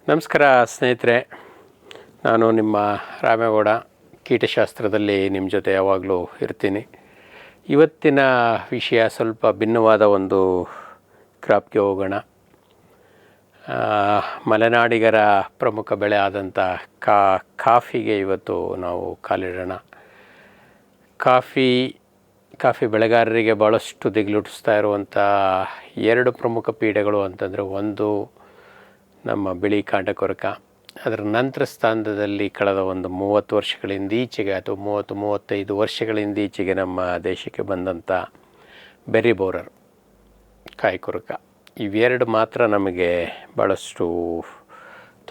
ನಮಸ್ಕಾರ ಸ್ನೇಹಿತರೆ, ನಾನು ನಿಮ್ಮ ರಾಮೇಗೌಡ. ಕೀಟಶಾಸ್ತ್ರದಲ್ಲಿ ನಿಮ್ಮ ಜೊತೆ ಯಾವಾಗಲೂ ಇರ್ತೀನಿ. ಇವತ್ತಿನ ವಿಷಯ ಸ್ವಲ್ಪ ಭಿನ್ನವಾದ ಒಂದು ಕ್ರಾಪ್ಗೆ ಹೋಗೋಣ. ಮಲೆನಾಡಿಗರ ಪ್ರಮುಖ ಬೆಳೆ ಆದಂಥ ಕಾಫಿಗೆ ಇವತ್ತು ನಾವು ಕಾಲಿಡೋಣ. ಕಾಫಿ ಬೆಳೆಗಾರರಿಗೆ ಭಾಳಷ್ಟು ದಿಗಿಲುಟ್ಟಿಸ್ತಾ ಇರುವಂಥ ಎರಡು ಪ್ರಮುಖ ಪೀಡೆಗಳು ಅಂತಂದರೆ, ಒಂದು ನಮ್ಮ ಬಿಳಿ ಕಾಂಡ ಕೊರಕ. ಅದರ ನಂತರ ಸ್ಥಾನದಲ್ಲಿ ಕಳೆದ ಒಂದು 30 ವರ್ಷಗಳಿಂದ ಈಚೆಗೆ ಅಥವಾ 30-35 ವರ್ಷಗಳಿಂದ ಈಚೆಗೆ ನಮ್ಮ ದೇಶಕ್ಕೆ ಬಂದಂಥ ಬೆರ್ರಿ ಬೋರರ್ ಕಾಯಿ ಕೊರಕ. ಇವೆರಡು ಮಾತ್ರ ನಮಗೆ ಭಾಳಷ್ಟು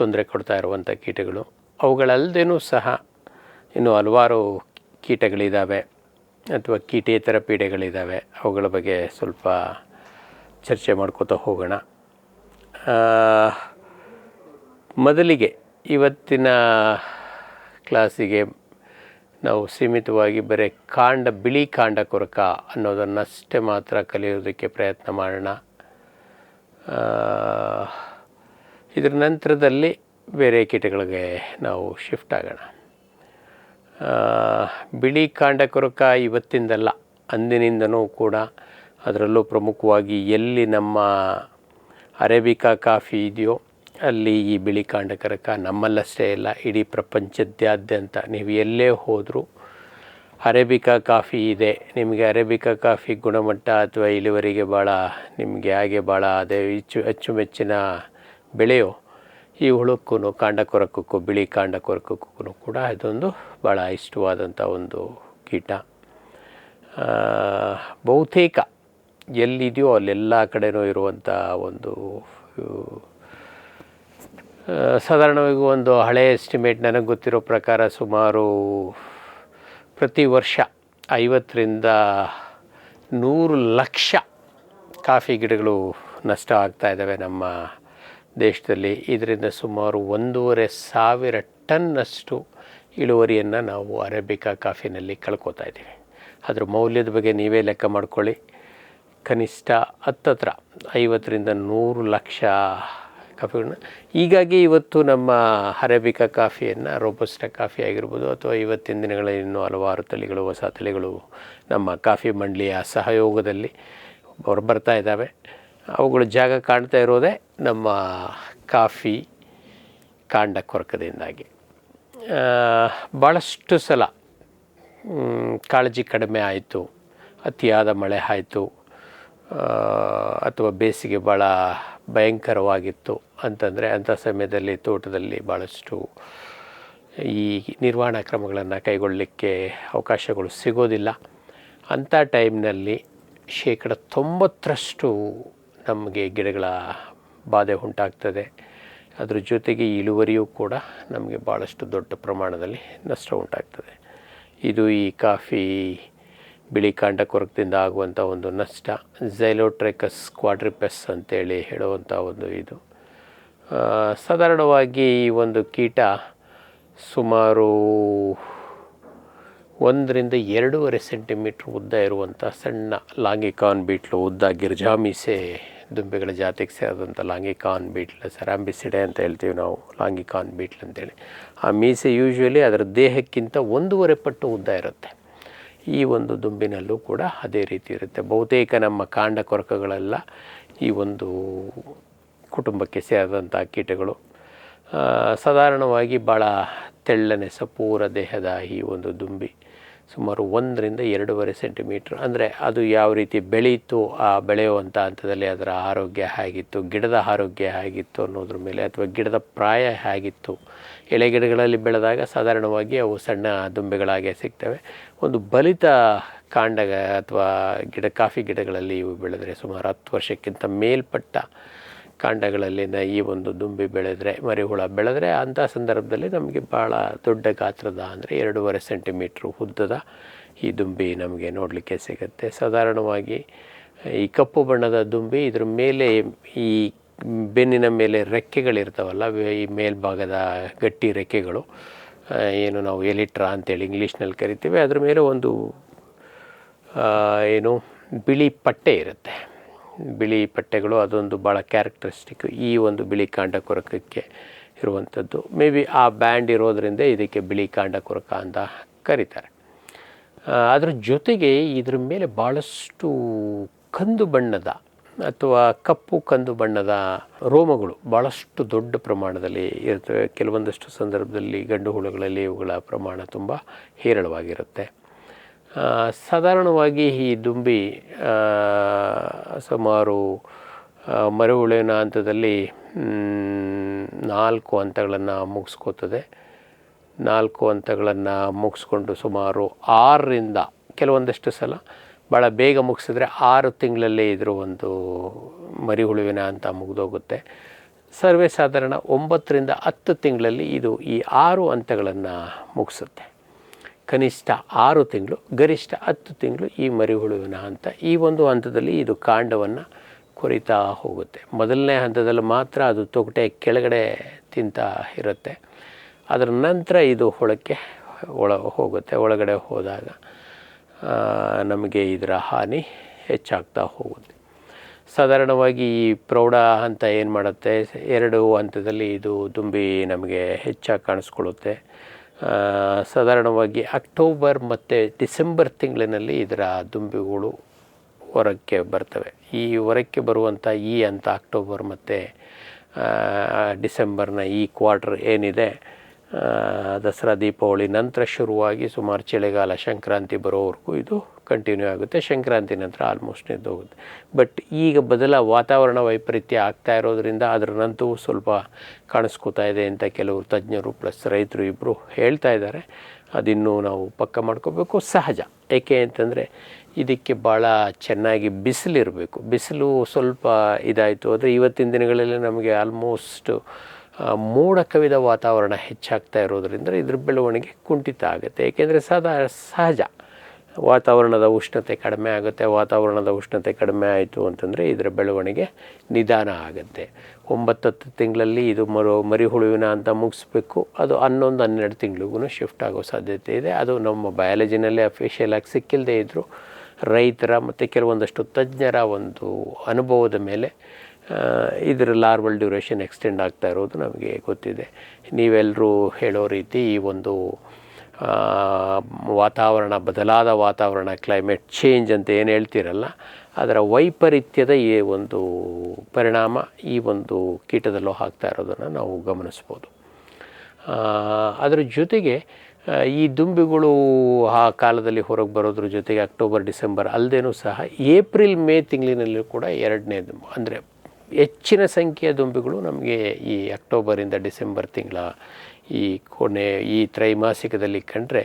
ತೊಂದರೆ ಕೊಡ್ತಾ ಇರುವಂಥ ಕೀಟಗಳು. ಅವುಗಳಲ್ಲದೇನೂ ಸಹ ಇನ್ನೂ ಹಲವಾರು ಕೀಟಗಳಿದ್ದಾವೆ ಅಥವಾ ಕೀಟೇತರ ಪೀಡೆಗಳಿದ್ದಾವೆ. ಅವುಗಳ ಬಗ್ಗೆ ಸ್ವಲ್ಪ ಚರ್ಚೆ ಮಾಡ್ಕೋತಾ ಹೋಗೋಣ. ಮೊದಲಿಗೆ ಇವತ್ತಿನ ಕ್ಲಾಸಿಗೆ ನಾವು ಸೀಮಿತವಾಗಿ ಬರೀ ಬಿಳಿ ಕಾಂಡ ಕೊರಕ ಅನ್ನೋದನ್ನಷ್ಟೇ ಮಾತ್ರ ಕಲಿಯೋದಕ್ಕೆ ಪ್ರಯತ್ನ ಮಾಡೋಣ. ಇದರ ನಂತರದಲ್ಲಿ ಬೇರೆ ಕೀಟಗಳಿಗೆ ನಾವು ಶಿಫ್ಟ್ ಆಗೋಣ. ಬಿಳಿ ಕಾಂಡ ಕೊರಕ ಇವತ್ತಿಂದಲ್ಲ, ಅಂದಿನಿಂದನೂ ಕೂಡ, ಅದರಲ್ಲೂ ಪ್ರಮುಖವಾಗಿ ಎಲ್ಲಿ ನಮ್ಮ ಅರೇಬಿಕಾ ಕಾಫಿ ಇದೆಯೋ ಅಲ್ಲಿ ಈ ಬಿಳಿ ಕಾಂಡ ಕೊರಕ ನಮ್ಮಲ್ಲಷ್ಟೇ ಇಲ್ಲ, ಇಡೀ ಪ್ರಪಂಚದಾದ್ಯಂತ ನೀವು ಎಲ್ಲೇ ಹೋದರೂ ಅರೇಬಿಕಾ ಕಾಫಿ ಇದೆ. ನಿಮಗೆ ಅರೇಬಿಕಾ ಕಾಫಿ ಗುಣಮಟ್ಟ ಅಥವಾ ಇಳುವರಿಗೆ ನಿಮಗೆ ಹಾಗೆ ಭಾಳ ಅದೇ ಅಚ್ಚುಮೆಚ್ಚಿನ ಬೆಳೆಯೋ ಈ ಹುಳುಕ್ಕೂ ಕಾಂಡ ಕೊರಕಕ್ಕೂ ಬಿಳಿ ಕಾಂಡ ಕೊರಕಕ್ಕೂ ಕೂಡ ಇದೊಂದು ಭಾಳ ಇಷ್ಟವಾದಂಥ ಒಂದು ಕೀಟ. ಬಹುತೇಕ ಎಲ್ಲಿದೆಯೋ ಅಲ್ಲೆಲ್ಲ ಕಡೆಯೂ ಇರುವಂಥ ಒಂದು ಸಾಧಾರಣವಾಗಿ ಒಂದು ಹಳೆಯ ಎಸ್ಟಿಮೇಟ್ ನನಗೆ ಗೊತ್ತಿರೋ ಪ್ರಕಾರ ಸುಮಾರು ಪ್ರತಿ ವರ್ಷ 50ರಿಂದ 100 ಲಕ್ಷ ಕಾಫಿ ಗಿಡಗಳು ನಷ್ಟ ಆಗ್ತಾ ಇದ್ದಾವೆ ನಮ್ಮ ದೇಶದಲ್ಲಿ. ಇದರಿಂದ ಸುಮಾರು 1,500 ಟನ್ನಷ್ಟು ಇಳುವರಿಯನ್ನು ನಾವು ಅರೇಬಿಕಾ ಕಾಫಿನಲ್ಲಿ ಕಳ್ಕೊತಾ ಇದ್ದೀವಿ. ಅದರ ಮೌಲ್ಯದ ಬಗ್ಗೆ ನೀವೇ ಲೆಕ್ಕ ಮಾಡ್ಕೊಳ್ಳಿ. ಕನಿಷ್ಠ ಹತ್ತತ್ರ 50ರಿಂದ 100 ಲಕ್ಷ ಕಾಫಿಗಳನ್ನ. ಹೀಗಾಗಿ ಇವತ್ತು ನಮ್ಮ ಅರೇಬಿಕಾ ಕಾಫಿಯನ್ನು, ರೋಬಸ್ಟಾ ಕಾಫಿ ಆಗಿರ್ಬೋದು ಅಥವಾ ಇವತ್ತಿನ ದಿನಗಳಲ್ಲಿ ಇನ್ನೂ ಹಲವಾರು ತಳಿಗಳು, ಹೊಸ ತಳಿಗಳು ನಮ್ಮ ಕಾಫಿ ಮಂಡಳಿಯ ಸಹಯೋಗದಲ್ಲಿ ಬರ್ತಾ ಇದ್ದಾವೆ. ಅವುಗಳ ಜಾಗ ಕಾಣ್ತಾ ಇರೋದೇ ನಮ್ಮ ಕಾಫಿ ಕಾಂಡ ಕೊರಕದಿಂದಾಗಿ. ಭಾಳಷ್ಟು ಸಲ ಕಾಳಜಿ ಕಡಿಮೆ ಆಯಿತು, ಅತಿಯಾದ ಮಳೆ ಆಯಿತು, ಅಥವಾ ಬೇಸಿಗೆ ಭಾಳ ಭಯಂಕರವಾಗಿತ್ತು ಅಂತಂದರೆ ಅಂಥ ಸಮಯದಲ್ಲಿ ತೋಟದಲ್ಲಿ ಭಾಳಷ್ಟು ಈ ನಿರ್ವಹಣಾ ಕ್ರಮಗಳನ್ನು ಕೈಗೊಳ್ಳಲಿಕ್ಕೆ ಅವಕಾಶಗಳು ಸಿಗೋದಿಲ್ಲ. ಅಂಥ ಟೈಮ್ನಲ್ಲಿ 90% ನಮಗೆ ಗಿಡಗಳ ಬಾಧೆ ಉಂಟಾಗ್ತದೆ. ಅದ್ರ ಜೊತೆಗೆ ಇಳುವರಿಯೂ ಕೂಡ ನಮಗೆ ಭಾಳಷ್ಟು ದೊಡ್ಡ ಪ್ರಮಾಣದಲ್ಲಿ ನಷ್ಟ ಉಂಟಾಗ್ತದೆ. ಇದು ಈ ಕಾಫಿ ಬಿಳಿ ಕಾಂಡ ಕೊರಕದಿಂದ ಆಗುವಂಥ ಒಂದು ನಷ್ಟ. ಝೈಲೋಟ್ರೆಕಸ್ ಕ್ವಾಡ್ರಿಪಸ್ ಅಂತೇಳಿ ಹೇಳುವಂಥ ಒಂದು ಇದು. ಸಾಧಾರಣವಾಗಿ ಈ ಒಂದು ಕೀಟ ಸುಮಾರು 1ರಿಂದ 2.5 ಸೆಂಟಿಮೀಟ್ರ್ ಉದ್ದ ಇರುವಂಥ ಸಣ್ಣ ಲಾಂಗಿಕಾನ್ ಬೀಟ್ಲು, ಉದ್ದ ಗಿರ್ಜಾಮೀಸೆ ದುಂಬೆಗಳ ಜಾತಿಗೆ ಸೇರಿದಂಥ ಲಾಂಗಿಕಾನ್ ಬೀಟ್ಲು, ಸೆರಾಂಬಿಸಿಡೆ ಅಂತ ಹೇಳ್ತೀವಿ ನಾವು, ಲಾಂಗಿಕಾನ್ ಬೀಟ್ಲ್ ಅಂತೇಳಿ. ಆ ಮೀಸೆ ಯೂಶ್ವಲಿ ಅದರ ದೇಹಕ್ಕಿಂತ 1.5 ಪಟ್ಟು ಉದ್ದ ಇರುತ್ತೆ. ಈ ಒಂದು ದುಂಬಿನಲ್ಲೂ ಕೂಡ ಅದೇ ರೀತಿ ಇರುತ್ತೆ. ಬಹುತೇಕ ನಮ್ಮ ಕಾಂಡ ಕೊರಕಗಳೆಲ್ಲ ಈ ಒಂದು ಕುಟುಂಬಕ್ಕೆ ಸೇರಿದಂಥ ಕೀಟಗಳು. ಸಾಧಾರಣವಾಗಿ ಭಾಳ ತೆಳ್ಳನೆ ಸಪೂರ ದೇಹದ ಈ ಒಂದು ದುಂಬಿ ಸುಮಾರು 1ರಿಂದ 2.5 ಸೆಂಟಿಮೀಟ್ರ್. ಅಂದರೆ ಅದು ಯಾವ ರೀತಿ ಬೆಳೀತು, ಆ ಬೆಳೆಯುವಂಥ ಹಂತದಲ್ಲಿ ಅದರ ಆರೋಗ್ಯ ಹೇಗಿತ್ತು, ಗಿಡದ ಆರೋಗ್ಯ ಹೇಗಿತ್ತು ಅನ್ನೋದ್ರ ಮೇಲೆ, ಅಥವಾ ಗಿಡದ ಪ್ರಾಯ ಹೇಗಿತ್ತು. ಎಳೆ ಗಿಡಗಳಲ್ಲಿ ಬೆಳೆದಾಗ ಸಾಧಾರಣವಾಗಿ ಅವು ಸಣ್ಣ ದುಂಬೆಗಳಾಗೆ ಸಿಗ್ತವೆ. ಒಂದು ಬಲಿತ ಕಾಂಡ ಅಥವಾ ಕಾಫಿ ಗಿಡಗಳಲ್ಲಿ ಇವು ಬೆಳೆದರೆ ಸುಮಾರು 10 ವರ್ಷಕ್ಕಿಂತ ಮೇಲ್ಪಟ್ಟ ಕಾಂಡಗಳಲ್ಲಿನ ಈ ಒಂದು ದುಂಬಿ ಬೆಳೆದರೆ, ಮರಿಹುಳ ಬೆಳೆದರೆ, ಅಂಥ ಸಂದರ್ಭದಲ್ಲಿ ನಮಗೆ ಭಾಳ ದೊಡ್ಡ ಗಾತ್ರದ ಅಂದರೆ 2.5 ಸೆಂಟಿಮೀಟ್ರ್ ಉದ್ದದ ಈ ದುಂಬಿ ನಮಗೆ ನೋಡಲಿಕ್ಕೆ ಸಿಗುತ್ತೆ. ಸಾಧಾರಣವಾಗಿ ಈ ಕಪ್ಪು ಬಣ್ಣದ ದುಂಬಿ, ಇದ್ರ ಮೇಲೆ ಈ ಬೆನ್ನಿನ ಮೇಲೆ ರೆಕ್ಕೆಗಳಿರ್ತಾವಲ್ಲ, ಈ ಮೇಲ್ಭಾಗದ ಗಟ್ಟಿ ರೆಕ್ಕೆಗಳು, ಏನು ನಾವು ಎಲಿಟ್ರಾ ಅಂತೇಳಿ ಇಂಗ್ಲೀಷ್ನಲ್ಲಿ ಕರಿತೀವಿ, ಅದ್ರ ಮೇಲೆ ಒಂದು ಬಿಳಿ ಪಟ್ಟೆ ಇರುತ್ತೆ. ಬಿಳಿ ಪಟ್ಟೆಗಳು ಅದೊಂದು ಭಾಳ ಕ್ಯಾರೆಕ್ಟರಿಸ್ಟಿಕ್ ಈ ಒಂದು ಬಿಳಿ ಕಾಂಡ ಕೊರಕಕ್ಕೆ ಇರುವಂಥದ್ದು. ಮೇ ಬಿ ಆ ಬ್ಯಾಂಡ್ ಇರೋದರಿಂದ ಇದಕ್ಕೆ ಬಿಳಿ ಕಾಂಡ ಕೊರಕ ಅಂತ ಕರೀತಾರೆ. ಅದರ ಜೊತೆಗೆ ಇದ್ರ ಮೇಲೆ ಭಾಳಷ್ಟು ಕಂದು ಬಣ್ಣದ ಅಥವಾ ಕಪ್ಪು ಕಂದು ಬಣ್ಣದ ರೋಮಗಳು ಭಾಳಷ್ಟು ದೊಡ್ಡ ಪ್ರಮಾಣದಲ್ಲಿ ಇರ್ತವೆ. ಕೆಲವೊಂದಷ್ಟು ಸಂದರ್ಭದಲ್ಲಿ ಗಂಡು ಹುಳುಗಳಲ್ಲಿ ಇವುಗಳ ಪ್ರಮಾಣ ತುಂಬ ಹೇರಳವಾಗಿರುತ್ತೆ. ಸಾಧಾರಣವಾಗಿ ಈ ದುಂಬಿ ಸುಮಾರು ಮರಿಹುಳುವಿನ ಹಂತದಲ್ಲಿ 4 ಹಂತಗಳನ್ನು ಮುಗಿಸ್ಕೋತದೆ. 4 ಹಂತಗಳನ್ನು ಮುಗಿಸ್ಕೊಂಡು ಸುಮಾರು 6ರಿಂದ ಕೆಲವೊಂದಷ್ಟು ಸಲ ಭಾಳ ಬೇಗ ಮುಗಿಸಿದ್ರೆ 6 ತಿಂಗಳಲ್ಲೇ ಇದ್ರ ಒಂದು ಮರಿಹುಳುವಿನ ಹಂತ ಮುಗಿದೋಗುತ್ತೆ. ಸರ್ವೇ ಸಾಧಾರಣ 9ರಿಂದ 10 ತಿಂಗಳಲ್ಲಿ ಇದು ಈ 6 ಹಂತಗಳನ್ನು ಮುಗಿಸುತ್ತೆ. ಕನಿಷ್ಠ 6 ತಿಂಗಳು, ಗರಿಷ್ಠ 10 ತಿಂಗಳು ಈ ಮರಿಹುಳುವಿನ ಹಂತ. ಈ ಒಂದು ಹಂತದಲ್ಲಿ ಇದು ಕಾಂಡವನ್ನು ಕೊರಿತಾ ಹೋಗುತ್ತೆ. ಮೊದಲನೇ ಹಂತದಲ್ಲಿ ಮಾತ್ರ ಅದು ತೊಗಟೆ ಕೆಳಗಡೆ ತಿಂತ ಇರುತ್ತೆ. ಅದರ ನಂತರ ಇದು ಹೊಳಕ್ಕೆ ಹೋಗುತ್ತೆ. ಒಳಗಡೆ ಹೋದಾಗ ನಮಗೆ ಇದರ ಹಾನಿ ಹೆಚ್ಚಾಗ್ತಾ ಹೋಗುತ್ತೆ. ಸಾಧಾರಣವಾಗಿ ಈ ಪ್ರೌಢ ಹಂತ ಏನು ಮಾಡುತ್ತೆ, 2 ಹಂತದಲ್ಲಿ ಇದು ದುಂಬಿ ನಮಗೆ ಹೆಚ್ಚಾಗಿ ಕಾಣಿಸ್ಕೊಳ್ಳುತ್ತೆ. ಸಾಧಾರಣವಾಗಿ ಅಕ್ಟೋಬರ್ ಮತ್ತು ಡಿಸೆಂಬರ್ ತಿಂಗಳಿನಲ್ಲಿ ಇದರ ದುಂಬಿಗಳು ಹೊರಕ್ಕೆ ಬರ್ತವೆ. ಈ ಹೊರಕ್ಕೆ ಬರುವಂಥ ಈ ಹಂತ ಅಕ್ಟೋಬರ್ ಮತ್ತು ಡಿಸೆಂಬರ್ನ ಈ ಕ್ವಾರ್ಟರ್ ಏನಿದೆ, ದಸರಾ ದೀಪಾವಳಿ ನಂತರ ಶುರುವಾಗಿ ಸುಮಾರು ಚಳಿಗಾಲ ಸಂಕ್ರಾಂತಿ ಬರೋವರೆಗೂ ಇದು ಕಂಟಿನ್ಯೂ ಆಗುತ್ತೆ. ಸಂಕ್ರಾಂತಿ ನಂತರ ಆಲ್ಮೋಸ್ಟ್ ನಿಂತೋಗುತ್ತೆ. ಬಟ್ ಈಗ ವಾತಾವರಣ ವೈಪರೀತ್ಯ ಆಗ್ತಾ ಇರೋದರಿಂದ ಅದರ ನಂತೂ ಸ್ವಲ್ಪ ಕಾಣಿಸ್ಕೋತಾ ಇದೆ ಅಂತ ಕೆಲವರು ತಜ್ಞರು ಪ್ಲಸ್ ರೈತರು ಇಬ್ಬರು ಹೇಳ್ತಾ ಇದ್ದಾರೆ. ಅದಿನ್ನೂ ನಾವು ಪಕ್ಕ ಮಾಡ್ಕೋಬೇಕು. ಸಹಜ. ಏಕೆ ಅಂತಂದರೆ ಇದಕ್ಕೆ ಭಾಳ ಚೆನ್ನಾಗಿ ಬಿಸಿಲಿರಬೇಕು. ಬಿಸಿಲು ಸ್ವಲ್ಪ ಇದಾಯಿತು ಅಂದರೆ ಇವತ್ತಿನ ದಿನಗಳಲ್ಲಿ ನಮಗೆ ಆಲ್ಮೋಸ್ಟ್ ಮೋಡ ಕವಿದ ವಾತಾವರಣ ಹೆಚ್ಚಾಗ್ತಾ ಇರೋದರಿಂದ ಇದ್ರ ಬೆಳವಣಿಗೆ ಕುಂಠಿತ ಆಗುತ್ತೆ. ಏಕೆಂದರೆ ಸಹಜ ವಾತಾವರಣದ ಉಷ್ಣತೆ ಕಡಿಮೆ ಆಗುತ್ತೆ. ವಾತಾವರಣದ ಉಷ್ಣತೆ ಕಡಿಮೆ ಆಯಿತು ಅಂತಂದರೆ ಇದರ ಬೆಳವಣಿಗೆ ನಿಧಾನ ಆಗುತ್ತೆ. 9-10 ತಿಂಗಳಲ್ಲಿ ಇದು ಮರಿಹುಳುವಿನ ಅಂತ ಮುಗಿಸ್ಬೇಕು. ಅದು 11-12 ತಿಂಗಳಿಗೂ ಶಿಫ್ಟ್ ಆಗೋ ಸಾಧ್ಯತೆ ಇದೆ. ಅದು ನಮ್ಮ ಬಯಾಲಜಿನಲ್ಲೇ ಅಫಿಷಿಯಲಾಗಿ ಸಿಕ್ಕಿಲ್ಲದೆ ಇದ್ದರೂ ರೈತರ ಮತ್ತು ಕೆಲವೊಂದಷ್ಟು ತಜ್ಞರ ಒಂದು ಅನುಭವದ ಮೇಲೆ ಇದರ ಲಾರ್ವಲ್ ಡ್ಯೂರೇಷನ್ ಎಕ್ಸ್ಟೆಂಡ್ ಆಗ್ತಾ ಇರೋದು ನಮಗೆ ಗೊತ್ತಿದೆ. ನೀವೆಲ್ಲರೂ ಹೇಳೋ ರೀತಿ ಈ ಒಂದು ಬದಲಾದ ವಾತಾವರಣ, ಕ್ಲೈಮೇಟ್ ಚೇಂಜ್ ಅಂತ ಏನು ಹೇಳ್ತೀರಲ್ಲ, ಅದರ ವೈಪರೀತ್ಯದ ಈ ಒಂದು ಪರಿಣಾಮ ಈ ಒಂದು ಕೀಟದಲ್ಲೂ ಆಗ್ತಾ ಇರೋದನ್ನು ನಾವು ಗಮನಿಸ್ಬೋದು. ಅದರ ಜೊತೆಗೆ ಈ ದುಂಬಿಗಳು ಆ ಕಾಲದಲ್ಲಿ ಹೊರಗೆ ಬರೋದ್ರ ಜೊತೆಗೆ ಅಕ್ಟೋಬರ್ ಡಿಸೆಂಬರ್ ಅಲ್ಲದೇನೂ ಸಹ ಏಪ್ರಿಲ್ ಮೇ ತಿಂಗಳಿನಲ್ಲೂ ಕೂಡ 2ನೇ ಅಂದರೆ ಹೆಚ್ಚಿನ ಸಂಖ್ಯೆಯ ದುಂಬಿಗಳು ನಮಗೆ ಈ ಅಕ್ಟೋಬರಿಂದ ಡಿಸೆಂಬರ್ ತಿಂಗಳ ಈ ತ್ರೈಮಾಸಿಕದಲ್ಲಿ ಕಂಡ್ರೆ,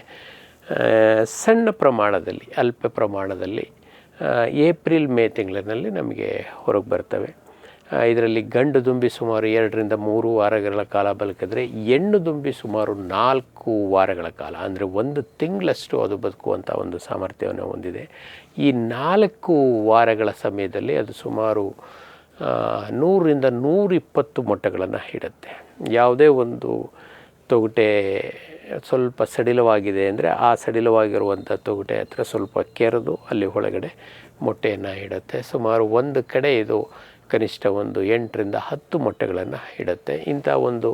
ಸಣ್ಣ ಪ್ರಮಾಣದಲ್ಲಿ ಅಲ್ಪ ಪ್ರಮಾಣದಲ್ಲಿ ಏಪ್ರಿಲ್ ಮೇ ತಿಂಗಳಿನಲ್ಲಿ ನಮಗೆ ಹೊರಗೆ ಬರ್ತವೆ. ಇದರಲ್ಲಿ ಗಂಡು ದುಂಬಿ ಸುಮಾರು 2-3 ವಾರಗಳ ಕಾಲ ಬದುಕಿದ್ರೆ, ಹೆಣ್ಣು ದುಂಬಿ ಸುಮಾರು 4 ವಾರಗಳ ಕಾಲ ಅಂದರೆ 1 ತಿಂಗಳಷ್ಟು ಅದು ಬದುಕುವಂಥ ಒಂದು ಸಾಮರ್ಥ್ಯವನ್ನು ಹೊಂದಿದೆ. ಈ 4 ವಾರಗಳ ಸಮಯದಲ್ಲಿ ಅದು ಸುಮಾರು 100-120 ಮೊಟ್ಟೆಗಳನ್ನು ಇಡುತ್ತೆ. ಯಾವುದೇ ಒಂದು ತೊಗಟೆ ಸ್ವಲ್ಪ ಸಡಿಲವಾಗಿದೆ ಅಂದರೆ ಆ ಸಡಿಲವಾಗಿರುವಂಥ ತೊಗಟೆ ಹತ್ರ ಸ್ವಲ್ಪ ಕೆರೆದು ಅಲ್ಲಿ ಒಳಗಡೆ ಮೊಟ್ಟೆಯನ್ನು ಇಡುತ್ತೆ. ಸುಮಾರು ಒಂದು ಕಡೆ ಇದು ಕನಿಷ್ಠ ಒಂದು 8-10 ಮೊಟ್ಟೆಗಳನ್ನು ಇಡುತ್ತೆ. ಇಂಥ ಒಂದು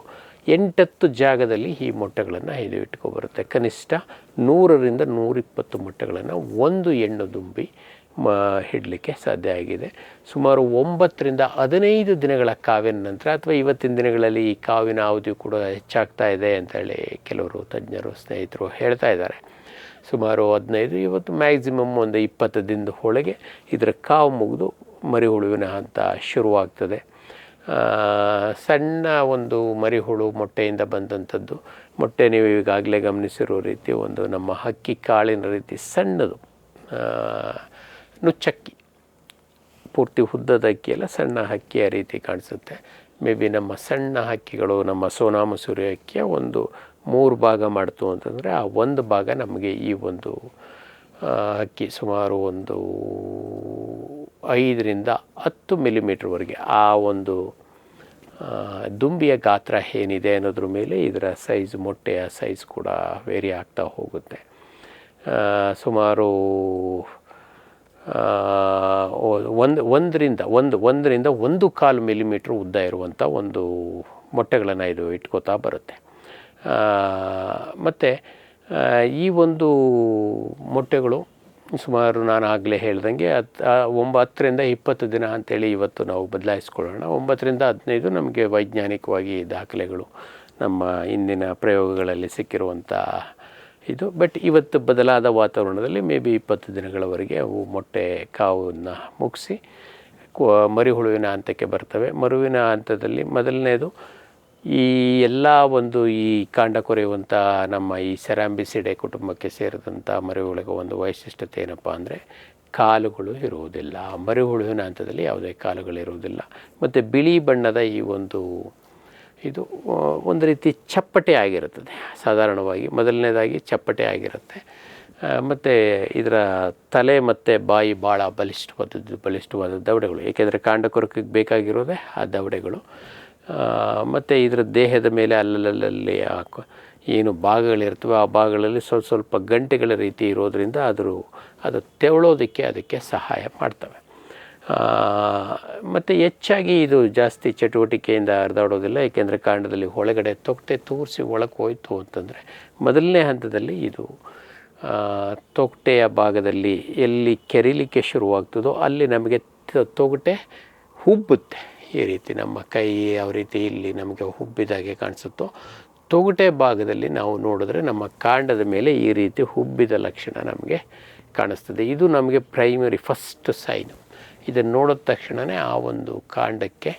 8-10 ಜಾಗದಲ್ಲಿ ಈ ಮೊಟ್ಟೆಗಳನ್ನು ಇದು ಇಟ್ಕೊಬರುತ್ತೆ. ಕನಿಷ್ಠ 100-120 ಮೊಟ್ಟೆಗಳನ್ನು ಒಂದು ಹೆಣ್ಣು ದುಂಬಿ ಇಡಲಿಕ್ಕೆ ಸಾಧ್ಯ ಆಗಿದೆ. ಸುಮಾರು 9-15 ದಿನಗಳ ಕಾವಿನ ನಂತರ, ಅಥವಾ ಇವತ್ತಿನ ದಿನಗಳಲ್ಲಿ ಈ ಕಾವಿನ ಅವಧಿ ಕೂಡ ಹೆಚ್ಚಾಗ್ತಾ ಇದೆ ಅಂತೇಳಿ ಕೆಲವರು ತಜ್ಞರು ಸ್ನೇಹಿತರು ಹೇಳ್ತಾ ಇದ್ದಾರೆ. ಸುಮಾರು 15, ಇವತ್ತು ಮ್ಯಾಕ್ಸಿಮಮ್ ಒಂದು 20 ದಿನದ ಒಳಗೆ ಇದರ ಕಾವು ಮುಗಿದು ಮರಿಹುಳುವಿನ ಹಂತ ಶುರುವಾಗ್ತದೆ. ಸಣ್ಣ ಒಂದು ಮರಿಹುಳು ಮೊಟ್ಟೆಯಿಂದ ಬಂದಂಥದ್ದು. ಮೊಟ್ಟೆ ನೀವು ಈಗಾಗಲೇ ಗಮನಿಸಿರೋ ರೀತಿ ಒಂದು ನಮ್ಮ ಹಕ್ಕಿ ಕಾಳಿನ ರೀತಿ ಸಣ್ಣದು, ನುಚ್ಚಕ್ಕಿ, ಪೂರ್ತಿ ಉದ್ದದ ಅಕ್ಕಿಯೆಲ್ಲ ಸಣ್ಣ ಹಕ್ಕಿಯ ರೀತಿ ಕಾಣಿಸುತ್ತೆ. ಮೇ ಬಿ ನಮ್ಮ ಸಣ್ಣ ಹಕ್ಕಿಗಳು ನಮ್ಮ ಸೋನಾ ಮಸೂರಿ ಅಕ್ಕಿಯ ಒಂದು 3 ಭಾಗ ಮಾಡ್ತು ಅಂತಂದರೆ ಆ ಒಂದು ಭಾಗ ನಮಗೆ ಈ ಒಂದು ಹಕ್ಕಿ ಸುಮಾರು ಒಂದು 5-10 ಮಿಲಿಮೀಟ್ರ್ವರೆಗೆ ಆ ಒಂದು ದುಂಬಿಯ ಗಾತ್ರ ಏನಿದೆ ಅನ್ನೋದ್ರ ಮೇಲೆ ಇದರ ಸೈಜ್, ಮೊಟ್ಟೆಯ ಸೈಜ್ ಕೂಡ ವೇರಿ ಆಗ್ತಾ ಹೋಗುತ್ತೆ. ಸುಮಾರು 1.5 ಮಿಲಿಮೀಟ್ರ್ ಉದ್ದ ಇರುವಂಥ ಒಂದು ಮೊಟ್ಟೆಗಳನ್ನು ಇದು ಇಟ್ಕೋತಾ ಬರುತ್ತೆ. ಮತ್ತು ಈ ಒಂದು ಮೊಟ್ಟೆಗಳು ಸುಮಾರು ನಾನು ಆಗಲೇ ಹೇಳ್ದಂಗೆ 9ರಿಂದ 20 ದಿನ ಅಂಥೇಳಿ ಇವತ್ತು ನಾವು ಬದಲಾಯಿಸ್ಕೊಳ್ಳೋಣ. 9ರಿಂದ 15 ನಮಗೆ ವೈಜ್ಞಾನಿಕವಾಗಿ ದಾಖಲೆಗಳು ನಮ್ಮ ಇಂದಿನ ಪ್ರಯೋಗಗಳಲ್ಲಿ ಸಿಕ್ಕಿರುವಂಥ ಇದು. ಬಟ್ ಇವತ್ತು ಬದಲಾದ ವಾತಾವರಣದಲ್ಲಿ ಮೇ ಬಿ 20 ದಿನಗಳವರೆಗೆ ಅವು ಮೊಟ್ಟೆ ಕಾವನ್ನು ಮುಗಿಸಿ ಮರಿಹುಳುವಿನ ಹಂತಕ್ಕೆ ಬರ್ತವೆ. ಮರುವಿನ ಹಂತದಲ್ಲಿ ಮೊದಲನೇದು ಈ ಎಲ್ಲ ಒಂದು ಈ ಕಾಂಡ ಕೊರೆಯುವಂಥ ನಮ್ಮ ಈ ಸೆರಾಂಬಿಸಿಡೆ ಕುಟುಂಬಕ್ಕೆ ಸೇರಿದಂಥ ಮರಿಹುಳುಗಳ ಒಂದು ವೈಶಿಷ್ಟ್ಯತೆ ಏನಪ್ಪ ಅಂದರೆ ಕಾಲುಗಳು ಇರುವುದಿಲ್ಲ. ಮರಿಹುಳುವಿನ ಹಂತದಲ್ಲಿ ಯಾವುದೇ ಕಾಲುಗಳಿರುವುದಿಲ್ಲ. ಮತ್ತು ಬಿಳಿ ಬಣ್ಣದ ಈ ಒಂದು ಇದು ಒಂದು ರೀತಿ ಚಪ್ಪಟೆ ಆಗಿರುತ್ತದೆ. ಸಾಧಾರಣವಾಗಿ ಮೊದಲನೇದಾಗಿ ಚಪ್ಪಟೆ ಆಗಿರುತ್ತೆ. ಮತ್ತು ಇದರ ತಲೆ ಮತ್ತು ಬಾಯಿ ಭಾಳ ಬಲಿಷ್ಠವಾದ ದವಡೆಗಳು, ಏಕೆಂದರೆ ಕಾಂಡ ಕೊರಕಿಗೆ ಬೇಕಾಗಿರೋದೇ ಆ ದವಡೆಗಳು. ಮತ್ತು ಇದರ ದೇಹದ ಮೇಲೆ ಅಲ್ಲಲ್ಲಿ ಏನು ಭಾಗಗಳಿರ್ತವೆ ಆ ಭಾಗಗಳಲ್ಲಿ ಸ್ವಲ್ಪ ಗಂಟೆಗಳ ರೀತಿ ಇರೋದರಿಂದ ಅದು ತೆವಳೋದಕ್ಕೆ ಅದಕ್ಕೆ ಸಹಾಯ ಮಾಡ್ತವೆ. ಮತ್ತು ಹೆಚ್ಚಾಗಿ ಇದು ಜಾಸ್ತಿ ಚಟುವಟಿಕೆಯಿಂದ ಹರಿದಾಡೋದಿಲ್ಲ, ಏಕೆಂದರೆ ಕಾಂಡದಲ್ಲಿ ಒಳಗಡೆ ತೊಗಟೆ ತೂರಿಸಿ ಒಳಗೆ ಹೋಯ್ತು ಅಂತಂದರೆ ಮೊದಲನೇ ಹಂತದಲ್ಲಿ ಇದು ತೊಗಟೆಯ ಭಾಗದಲ್ಲಿ ಎಲ್ಲಿ ಕೆರಿಲಿಕ್ಕೆ ಶುರುವಾಗ್ತದೋ ಅಲ್ಲಿ ನಮಗೆ ತೊಗಟೆ ಹುಬ್ಬುತ್ತೆ. ಈ ರೀತಿ ನಮ್ಮ ಕೈ ಯಾವ ರೀತಿ ಇಲ್ಲಿ ನಮಗೆ ಹುಬ್ಬಿದಾಗೆ ಕಾಣಿಸುತ್ತೋ ತೊಗಟೆ ಭಾಗದಲ್ಲಿ ನಾವು ನೋಡಿದ್ರೆ ನಮ್ಮ ಕಾಂಡದ ಮೇಲೆ ಈ ರೀತಿ ಹುಬ್ಬಿದ ಲಕ್ಷಣ ನಮಗೆ ಕಾಣಿಸ್ತದೆ. ಇದು ನಮಗೆ ಪ್ರೈಮರಿ ಫಸ್ಟ್ ಸೈನು. ಇದನ್ನು ನೋಡಿದ ತಕ್ಷಣವೇ ಆ ಒಂದು ಕಾಂಡಕ್ಕೆ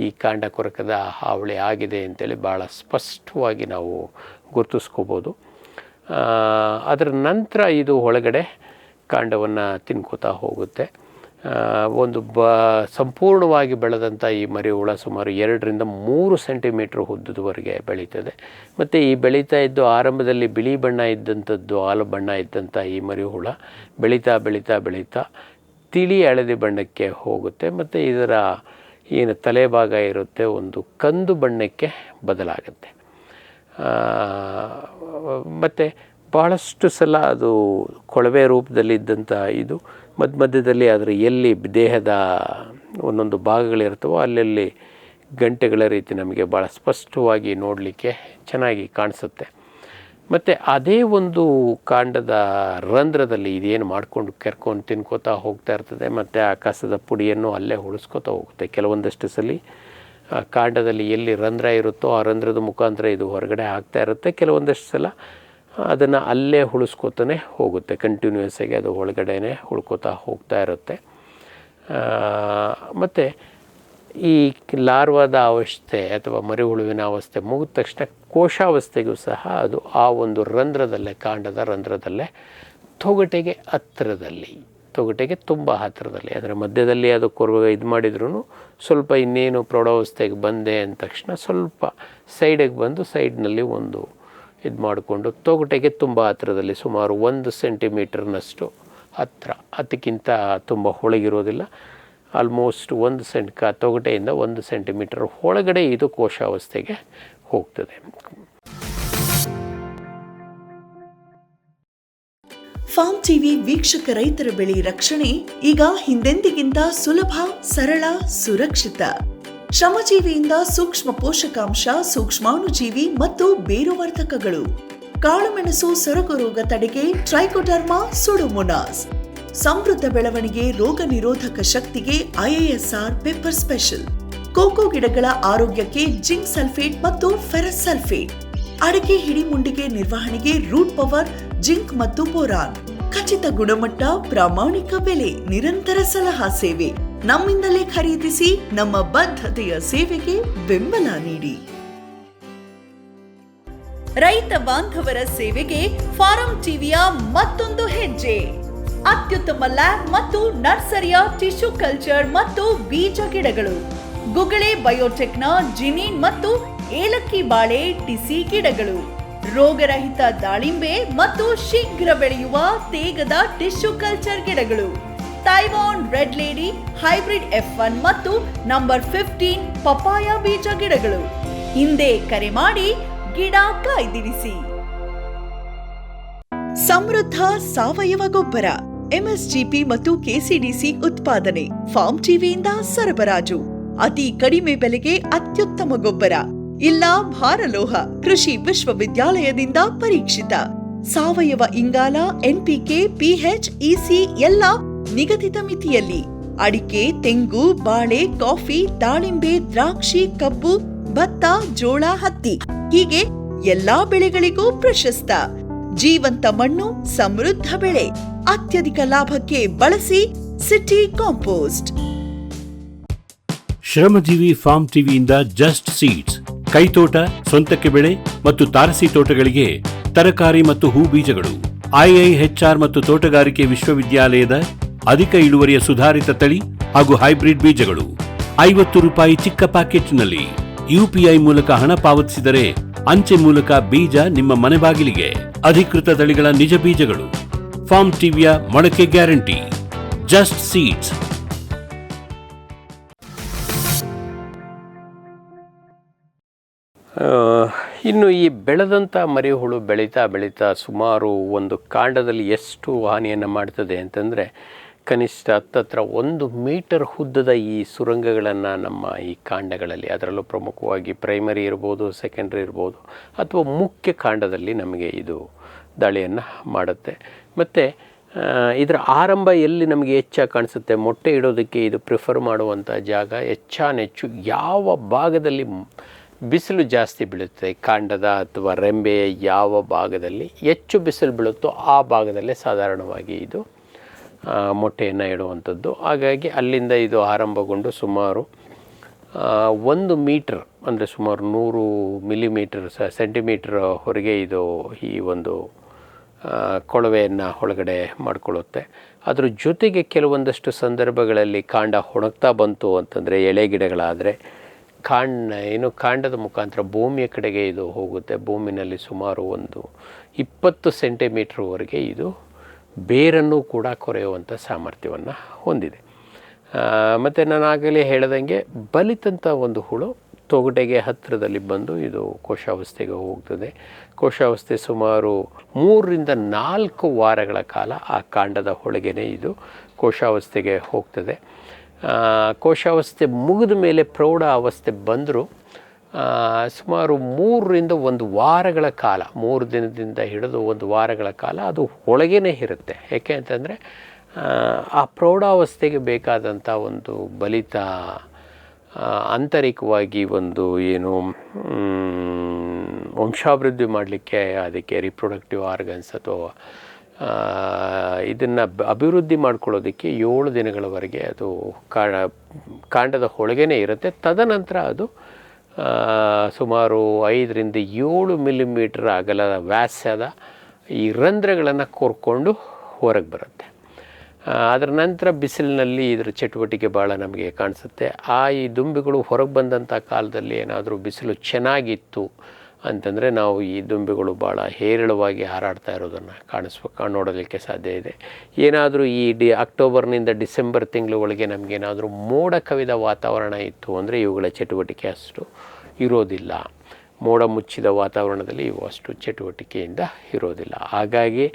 ಈ ಕಾಂಡ ಕೊರಕದ ಹಾವಳಿ ಆಗಿದೆ ಅಂತೇಳಿ ಭಾಳ ಸ್ಪಷ್ಟವಾಗಿ ನಾವು ಗುರುತಿಸ್ಕೋಬೋದು. ಅದರ ನಂತರ ಇದು ಒಳಗಡೆ ಕಾಂಡವನ್ನು ತಿನ್ಕೋತಾ ಹೋಗುತ್ತೆ. ಒಂದು ಸಂಪೂರ್ಣವಾಗಿ ಬೆಳೆದಂಥ ಈ ಮರಿಹುಳ ಸುಮಾರು 2ರಿಂದ 3 ಸೆಂಟಿಮೀಟ್ರ್ ಉದ್ದದವರೆಗೆ ಬೆಳೀತದೆ. ಮತ್ತು ಈ ಬೆಳೀತಾ ಇದ್ದು ಆರಂಭದಲ್ಲಿ ಬಿಳಿ ಬಣ್ಣ ಇದ್ದಂಥದ್ದು, ಹಾಲು ಬಣ್ಣ ಇದ್ದಂಥ ಈ ಮರಿಹುಳ ಬೆಳೀತಾ ಬೆಳೀತಾ ಬೆಳೀತಾ ತಿಳಿ ಹಳದಿ ಬಣ್ಣಕ್ಕೆ ಹೋಗುತ್ತೆ. ಮತ್ತು ಇದರ ಏನು ತಲೆಭಾಗ ಇರುತ್ತೆ ಒಂದು ಕಂದು ಬಣ್ಣಕ್ಕೆ ಬದಲಾಗುತ್ತೆ. ಮತ್ತು ಭಾಳಷ್ಟು ಸಲ ಅದು ಕೊಳವೆ ರೂಪದಲ್ಲಿದ್ದಂಥ ಇದು ಮಧ್ಯದಲ್ಲಿ ಅದರ ಎಲ್ಲಿ ದೇಹದ ಒಂದೊಂದು ಭಾಗಗಳಿರ್ತವೋ ಅಲ್ಲಲ್ಲಿ ಗಂಟೆಗಳ ರೀತಿ ನಮಗೆ ಭಾಳ ಸ್ಪಷ್ಟವಾಗಿ ನೋಡಲಿಕ್ಕೆ ಚೆನ್ನಾಗಿ ಕಾಣಿಸುತ್ತೆ. ಮತ್ತು ಅದೇ ಒಂದು ಕಾಂಡದ ರಂಧ್ರದಲ್ಲಿ ಇದೇನು ಮಾಡ್ಕೊಂಡು ತಿನ್ಕೋತಾ ಹೋಗ್ತಾ ಇರ್ತದೆ. ಮತ್ತು ಆ ಕಸದ ಪುಡಿಯನ್ನು ಅಲ್ಲೇ ಉಳಿಸ್ಕೋತಾ ಹೋಗುತ್ತೆ. ಕೆಲವೊಂದಷ್ಟು ಸಲ ಕಾಂಡದಲ್ಲಿ ಎಲ್ಲಿ ರಂಧ್ರ ಇರುತ್ತೋ ಆ ರಂಧ್ರದ ಮುಖಾಂತರ ಇದು ಹೊರಗಡೆ ಆಗ್ತಾ ಇರುತ್ತೆ. ಕೆಲವೊಂದಷ್ಟು ಸಲ ಅದನ್ನು ಅಲ್ಲೇ ಉಳಿಸ್ಕೋತಾನೆ ಹೋಗುತ್ತೆ. ಕಂಟಿನ್ಯೂಯಸ್ ಆಗಿ ಅದು ಒಳಗಡೆನೇ ಉಳ್ಕೋತಾ ಹೋಗ್ತಾ ಇರುತ್ತೆ. ಮತ್ತು ಈ ಲಾರ್ವಾದ ಅವಸ್ಥೆ ಅಥವಾ ಮರಿಹುಳುವಿನ ಅವಸ್ಥೆ ಮುಗಿದ ತಕ್ಷಣ ಕೋಶಾವಸ್ಥೆಗೂ ಸಹ ಅದು ಆ ಒಂದು ರಂಧ್ರದಲ್ಲೇ, ಕಾಂಡದ ರಂಧ್ರದಲ್ಲೇ ತೊಗಟೆಗೆ ಹತ್ತಿರದಲ್ಲಿ, ತೊಗಟೆಗೆ ತುಂಬ ಹತ್ತಿರದಲ್ಲಿ, ಅದರ ಮಧ್ಯದಲ್ಲಿ ಅದು ಇದು ಮಾಡಿದ್ರೂ ಸ್ವಲ್ಪ ಇನ್ನೇನು ಪ್ರೌಢಾವಸ್ಥೆಗೆ ಬಂದೆ ಅಂದ ತಕ್ಷಣ ಸ್ವಲ್ಪ ಸೈಡಿಗೆ ಬಂದು ಸೈಡ್ನಲ್ಲಿ ಒಂದು ಇದು ಮಾಡಿಕೊಂಡು ತೊಗಟೆಗೆ ತುಂಬ ಹತ್ತಿರದಲ್ಲಿ ಸುಮಾರು 1 ಸೆಂಟಿಮೀಟರ್ನಷ್ಟು ಹತ್ತಿರ, ಅದಕ್ಕಿಂತ ತುಂಬ ಒಳಗಿರೋದಿಲ್ಲ. ಆಲ್ಮೋಸ್ಟ್ 1 ತೊಗಟೆಯಿಂದ 1 ಸೆಂಟಿಮೀಟರ್ ಒಳಗಡೆ ಇದು ಕೋಶಾವಸ್ಥೆಗೆ ಹೋಗ್ತದೆ. ಫಾರ್ಮ್ ಟಿವಿ ವೀಕ್ಷಕ ರೈತರ ಬೆಳೆ ರಕ್ಷಣೆ ಈಗ ಹಿಂದೆಂದಿಗಿಂತ ಸುಲಭ, ಸರಳ, ಸುರಕ್ಷಿತ. ಶ್ರಮಜೀವಿಯಿಂದ ಸೂಕ್ಷ್ಮ ಪೋಷಕಾಂಶ, ಸೂಕ್ಷ್ಮಾಣುಜೀವಿ ಮತ್ತು ಬೇರುವರ್ಧಕಗಳು. ಕಾಳುಮೆಣಸು ಸೊರಗು ರೋಗ ತಡೆಗೆ ಟ್ರೈಕೋಡರ್ಮಾ ಸುಡೋಮೋನಾಸ್. ಸಮೃದ್ಧ ಬೆಳವಣಿಗೆ, ರೋಗ ನಿರೋಧಕ ಶಕ್ತಿಗೆ ಐಎಎಸ್ಆರ್ ಪೆಪ್ಪರ್ ಸ್ಪೆಷಲ್. ಕೋಕೋ ಗಿಡಗಳ ಆರೋಗ್ಯಕ್ಕೆ ಜಿಂಕ್ ಸಲ್ಫೇಟ್ ಮತ್ತು ಫೆರಸ್ ಸಲ್ಫೇಟ್. ಅಡಿಕೆ ಹಿಡಿಮುಂಡಿಗೆ ನಿರ್ವಹಣೆಗೆ ರೂಟ್ ಪವರ್, ಜಿಂಕ್ ಮತ್ತು ಬೋರಾನ್. ಖಚಿತ ಗುಣಮಟ್ಟ, ಪ್ರಾಮಾಣಿಕ ಬೆಲೆ, ನಿರಂತರ ಸಲಹಾ ಸೇವೆ. ನಮ್ಮಿಂದಲೇ ಖರೀದಿಸಿ, ನಮ್ಮ ಬದ್ಧತೆಯ ಸೇವೆಗೆ ಬೆಂಬಲ ನೀಡಿ. ರೈತ ಬಾಂಧವರ ಸೇವೆಗೆ ಫಾರಂ ಟಿವಿಯ ಮತ್ತೊಂದು ಹೆಜ್ಜೆ. ಅತ್ಯುತ್ತಮ ಲ್ಯಾಬ್ ಮತ್ತು ನರ್ಸರಿಯ ಟಿಶ್ಯೂ ಕಲ್ಚರ್ ಮತ್ತು ಬೀಜ ಗಿಡಗಳು. ಗುಗಳೆ ಬಯೋಟೆಕ್ನ ಜಿನಿನ್ ಮತ್ತು ಏಲಕ್ಕಿ ಬಾಳೆ ಟಿಸಿ ಗಿಡಗಳು. ರೋಗರಹಿತ ದಾಳಿಂಬೆ ಮತ್ತು ಶೀಘ್ರ ಬೆಳೆಯುವ ತೇಗದ ಟಿಶ್ಯೂ ಕಲ್ಚರ್ ಗಿಡಗಳು. Taiwan red lady, hybrid F1 ಮತ್ತು ನಂಬರ್ 15 ಪಪಾಯ ಬೀಜ ಗಿಡಗಳು. ಹಿಂದೆ ಕರೆ ಮಾಡಿ ಗಿಡ ಕಾಯ್ದಿರಿಸಿ. ಸಮೃದ್ಧ ಸಾವಯವ ಗೊಬ್ಬರ, ಎಂಎಸ್ಜಿಪಿ ಮತ್ತು ಕೆಸಿಡಿಸಿ ಉತ್ಪಾದನೆ. ಫಾರ್ಮ್ ಟಿವಿಯಿಂದ ಸರಬರಾಜು. ಅತಿ ಕಡಿಮೆ ಬೆಲೆಗೆ ಅತ್ಯುತ್ತಮ ಗೊಬ್ಬರ. ಇಲ್ಲ ಭಾರಲೋಹ. ಕೃಷಿ ವಿಶ್ವವಿದ್ಯಾಲಯದಿಂದ ಪರೀಕ್ಷಿತ. ಸಾವಯವ ಇಂಗಾಲ, NPK, PH, EC ಎಲ್ಲ ನಿಗದಿತ ಮಿತಿಯಲ್ಲಿ. ಅಡಿಕೆ, ತೆಂಗು, ಬಾಳೆ, ಕಾಫಿ, ದಾಳಿಂಬೆ, ದ್ರಾಕ್ಷಿ, ಕಬ್ಬು, ಭತ್ತ, ಜೋಳ, ಹತ್ತಿ ಹೀಗೆ ಎಲ್ಲಾ ಬೆಳೆಗಳಿಗೂ ಪ್ರಶಸ್ತ. ಜೀವಂತ ಮಣ್ಣು, ಸಮೃದ್ಧ ಬೆಳೆ. ಅತ್ಯಧಿಕ ಲಾಭಕ್ಕೆ ಬಳಸಿ ಸಿಟಿ ಕಾಂಪೋಸ್ಟ್. ಶ್ರಮಜೀವಿ ಫಾರ್ಮ್ ಟಿವಿಯಿಂದ ಜಸ್ಟ್ ಸೀಡ್ಸ್, ಕೈತೋಟ, ಸ್ವಂತಕ್ಕೆ ಬೆಳೆ ಮತ್ತು ತಾರಸಿ ತೋಟಗಳಿಗೆ ತರಕಾರಿ ಮತ್ತು ಹೂ ಬೀಜಗಳು. IIHR ಮತ್ತು ತೋಟಗಾರಿಕೆ ವಿಶ್ವವಿದ್ಯಾಲಯದ ಅಧಿಕ ಇಳುವರಿಯ ಸುಧಾರಿತ ತಳಿ ಹಾಗೂ ಹೈಬ್ರಿಡ್ ಬೀಜಗಳು. 50 ರೂಪಾಯಿ ಚಿಕ್ಕ ಪ್ಯಾಕೆಟ್ನಲ್ಲಿ. UPI ಮೂಲಕ ಹಣ ಪಾವತಿಸಿದರೆ ಅಂಚೆ ಮೂಲಕ ಬೀಜ ನಿಮ್ಮ ಮನೆ ಬಾಗಿಲಿಗೆ. ಅಧಿಕೃತ ತಳಿಗಳ ನಿಜ ಬೀಜಗಳು. ಫಾರ್ಮ್ ಟಿವಿಯ ಮೊಳಕೆ ಗ್ಯಾರಂಟಿ. Just seeds. ಇನ್ನು ಈ ಬೆಳೆದಂಥ ಮರಿಹುಳು ಬೆಳೀತಾ ಸುಮಾರು ಒಂದು ಕಾಂಡದಲ್ಲಿ ಎಷ್ಟು ಹಾನಿಯನ್ನು ಮಾಡ್ತದೆ ಅಂತಂದರೆ, ಕನಿಷ್ಠ ಹತ್ತತ್ರ 1 ಮೀಟರ್ ಉದ್ದದ ಈ ಸುರಂಗಗಳನ್ನು ನಮ್ಮ ಈ ಕಾಂಡಗಳಲ್ಲಿ, ಅದರಲ್ಲೂ ಪ್ರಮುಖವಾಗಿ ಪ್ರೈಮರಿ ಇರ್ಬೋದು, ಸೆಕೆಂಡ್ರಿ ಇರ್ಬೋದು, ಅಥವಾ ಮುಖ್ಯ ಕಾಂಡದಲ್ಲಿ ನಮಗೆ ಇದು ದಾಳಿಯನ್ನು ಮಾಡುತ್ತೆ. ಮತ್ತು ಇದರ ಆರಂಭ ಎಲ್ಲಿ ನಮಗೆ ಹೆಚ್ಚಾಗಿ ಕಾಣಿಸುತ್ತೆ, ಮೊಟ್ಟೆ ಇಡೋದಕ್ಕೆ ಇದು ಪ್ರಿಫರ್ ಮಾಡುವಂಥ ಜಾಗ ಹೆಚ್ಚಾನೆಚ್ಚು ಯಾವ ಭಾಗದಲ್ಲಿ ಬಿಸಿಲು ಜಾಸ್ತಿ ಬೀಳುತ್ತೆ, ಕಾಂಡದ ಅಥವಾ ರೆಂಬೆಯ ಯಾವ ಭಾಗದಲ್ಲಿ ಹೆಚ್ಚು ಬಿಸಿಲು ಬೀಳುತ್ತೋ ಆ ಭಾಗದಲ್ಲೇ ಸಾಧಾರಣವಾಗಿ ಇದು ಮೊಟ್ಟೆಯನ್ನು ಇಡುವಂಥದ್ದು. ಹಾಗಾಗಿ ಅಲ್ಲಿಂದ ಇದು ಆರಂಭಗೊಂಡು ಸುಮಾರು 1 ಮೀಟರ್ ಅಂದರೆ ಸುಮಾರು 100 ಮಿಲಿಮೀಟರ್ ಸೆಂಟಿಮೀಟರ್ ಹೊರಗೆ ಇದು ಈ ಒಂದು ಕೊಳವೆಯನ್ನು ಒಳಗಡೆ ಮಾಡಿಕೊಳ್ಳುತ್ತೆ. ಅದ್ರ ಜೊತೆಗೆ ಕೆಲವೊಂದಷ್ಟು ಸಂದರ್ಭಗಳಲ್ಲಿ ಕಾಂಡ ಒಣಗ್ತಾ ಬಂತು ಅಂತಂದರೆ, ಎಳೆ ಗಿಡಗಳಾದರೆ ಕಾಂಡದ ಮುಖಾಂತರ ಭೂಮಿಯ ಕಡೆಗೆ ಇದು ಹೋಗುತ್ತೆ. ಭೂಮಿನಲ್ಲಿ ಸುಮಾರು ಒಂದು 20 ಸೆಂಟಿಮೀಟ್ರ್ವರೆಗೆ ಇದು ಬೇರನ್ನು ಕೂಡ ಕೊರೆಯುವಂಥ ಸಾಮರ್ಥ್ಯವನ್ನು ಹೊಂದಿದೆ. ಮತ್ತು ನಾನು ಆಗಲೇ ಹೇಳ್ದಂಗೆ ಬಲಿತಂಥ ಒಂದು ಹುಳು ತೊಗಟೆಗೆ ಹತ್ತಿರದಲ್ಲಿ ಬಂದು ಇದು ಕೋಶಾವಸ್ಥೆಗೆ ಹೋಗ್ತದೆ. ಕೋಶಾವಸ್ಥೆ ಸುಮಾರು 3 ರಿಂದ 4 ವಾರಗಳ ಕಾಲ ಆ ಕಾಂಡದ ಒಳಗೇ ಇದು ಕೋಶಾವಸ್ಥೆಗೆ ಹೋಗ್ತದೆ. ಕೋಶಾವಸ್ಥೆ ಮುಗಿದ ಮೇಲೆ ಪ್ರೌಢ ಅವಸ್ಥೆ ಬಂದರೂ ಸುಮಾರು 3 ರಿಂದ 1 ವಾರಗಳ ಕಾಲ, 3 ದಿನದಿಂದ ಹಿಡಿದು 1 ವಾರಗಳ ಕಾಲ ಅದು ಒಳಗೇ ಇರುತ್ತೆ. ಏಕೆ ಅಂತಂದರೆ ಆ ಪ್ರೌಢಾವಸ್ಥೆಗೆ ಬೇಕಾದಂಥ ಒಂದು ಬಲಿತ ಆಂತರಿಕವಾಗಿ ಒಂದು ಏನು ವಂಶಾಭಿವೃದ್ಧಿ ಮಾಡಲಿಕ್ಕೆ ಅದಕ್ಕೆ ರಿಪ್ರೊಡಕ್ಟಿವ್ ಆರ್ಗನ್ಸ್ ಅಥವಾ ಇದನ್ನು ಅಭಿವೃದ್ಧಿ ಮಾಡ್ಕೊಳ್ಳೋದಕ್ಕೆ 7 ದಿನಗಳವರೆಗೆ ಅದು ಕಾಂಡದ ಒಳಗೇ ಇರುತ್ತೆ. ತದನಂತರ ಅದು ಸುಮಾರು 5 ರಿಂದ 7 ಮಿಲಿಮೀಟರ್ ಅಗಲದ ವ್ಯಾಸದ ಈ ರಂಧ್ರಗಳನ್ನು ಕೊರ್ಕೊಂಡು ಹೊರಗೆ ಬರುತ್ತೆ. ಅದರ ನಂತರ ಬಿಸಿಲಿನಲ್ಲಿ ಇದರ ಚಟುವಟಿಕೆ ಭಾಳ ನಮಗೆ ಕಾಣಿಸುತ್ತೆ. ಈ ದುಂಬಿಗಳು ಹೊರಗೆ ಬಂದಂಥ ಕಾಲದಲ್ಲಿ ಏನಾದರೂ ಬಿಸಿಲು ಚೆನ್ನಾಗಿತ್ತು ಅಂತಂದರೆ ನಾವು ಈ ದುಂಬಿಗಳು ಭಾಳ ಹೇರಳವಾಗಿ ಹಾರಾಡ್ತಾ ಇರೋದನ್ನು ನೋಡಲಿಕ್ಕೆ ಸಾಧ್ಯ ಇದೆ. ಏನಾದರೂ ಈ ಅಕ್ಟೋಬರ್ನಿಂದ ಡಿಸೆಂಬರ್ ತಿಂಗಳ ಒಳಗೆ ನಮಗೇನಾದರೂ ಮೋಡ ಕವಿದ ವಾತಾವರಣ ಇತ್ತು ಅಂದರೆ ಇವುಗಳ ಚಟುವಟಿಕೆ ಅಷ್ಟು ಇರೋದಿಲ್ಲ. ಮೋಡ ಮುಚ್ಚಿದ ವಾತಾವರಣದಲ್ಲಿ ಇವು ಅಷ್ಟು ಚಟುವಟಿಕೆಯಿಂದ ಇರೋದಿಲ್ಲ. ಹಾಗಾಗಿ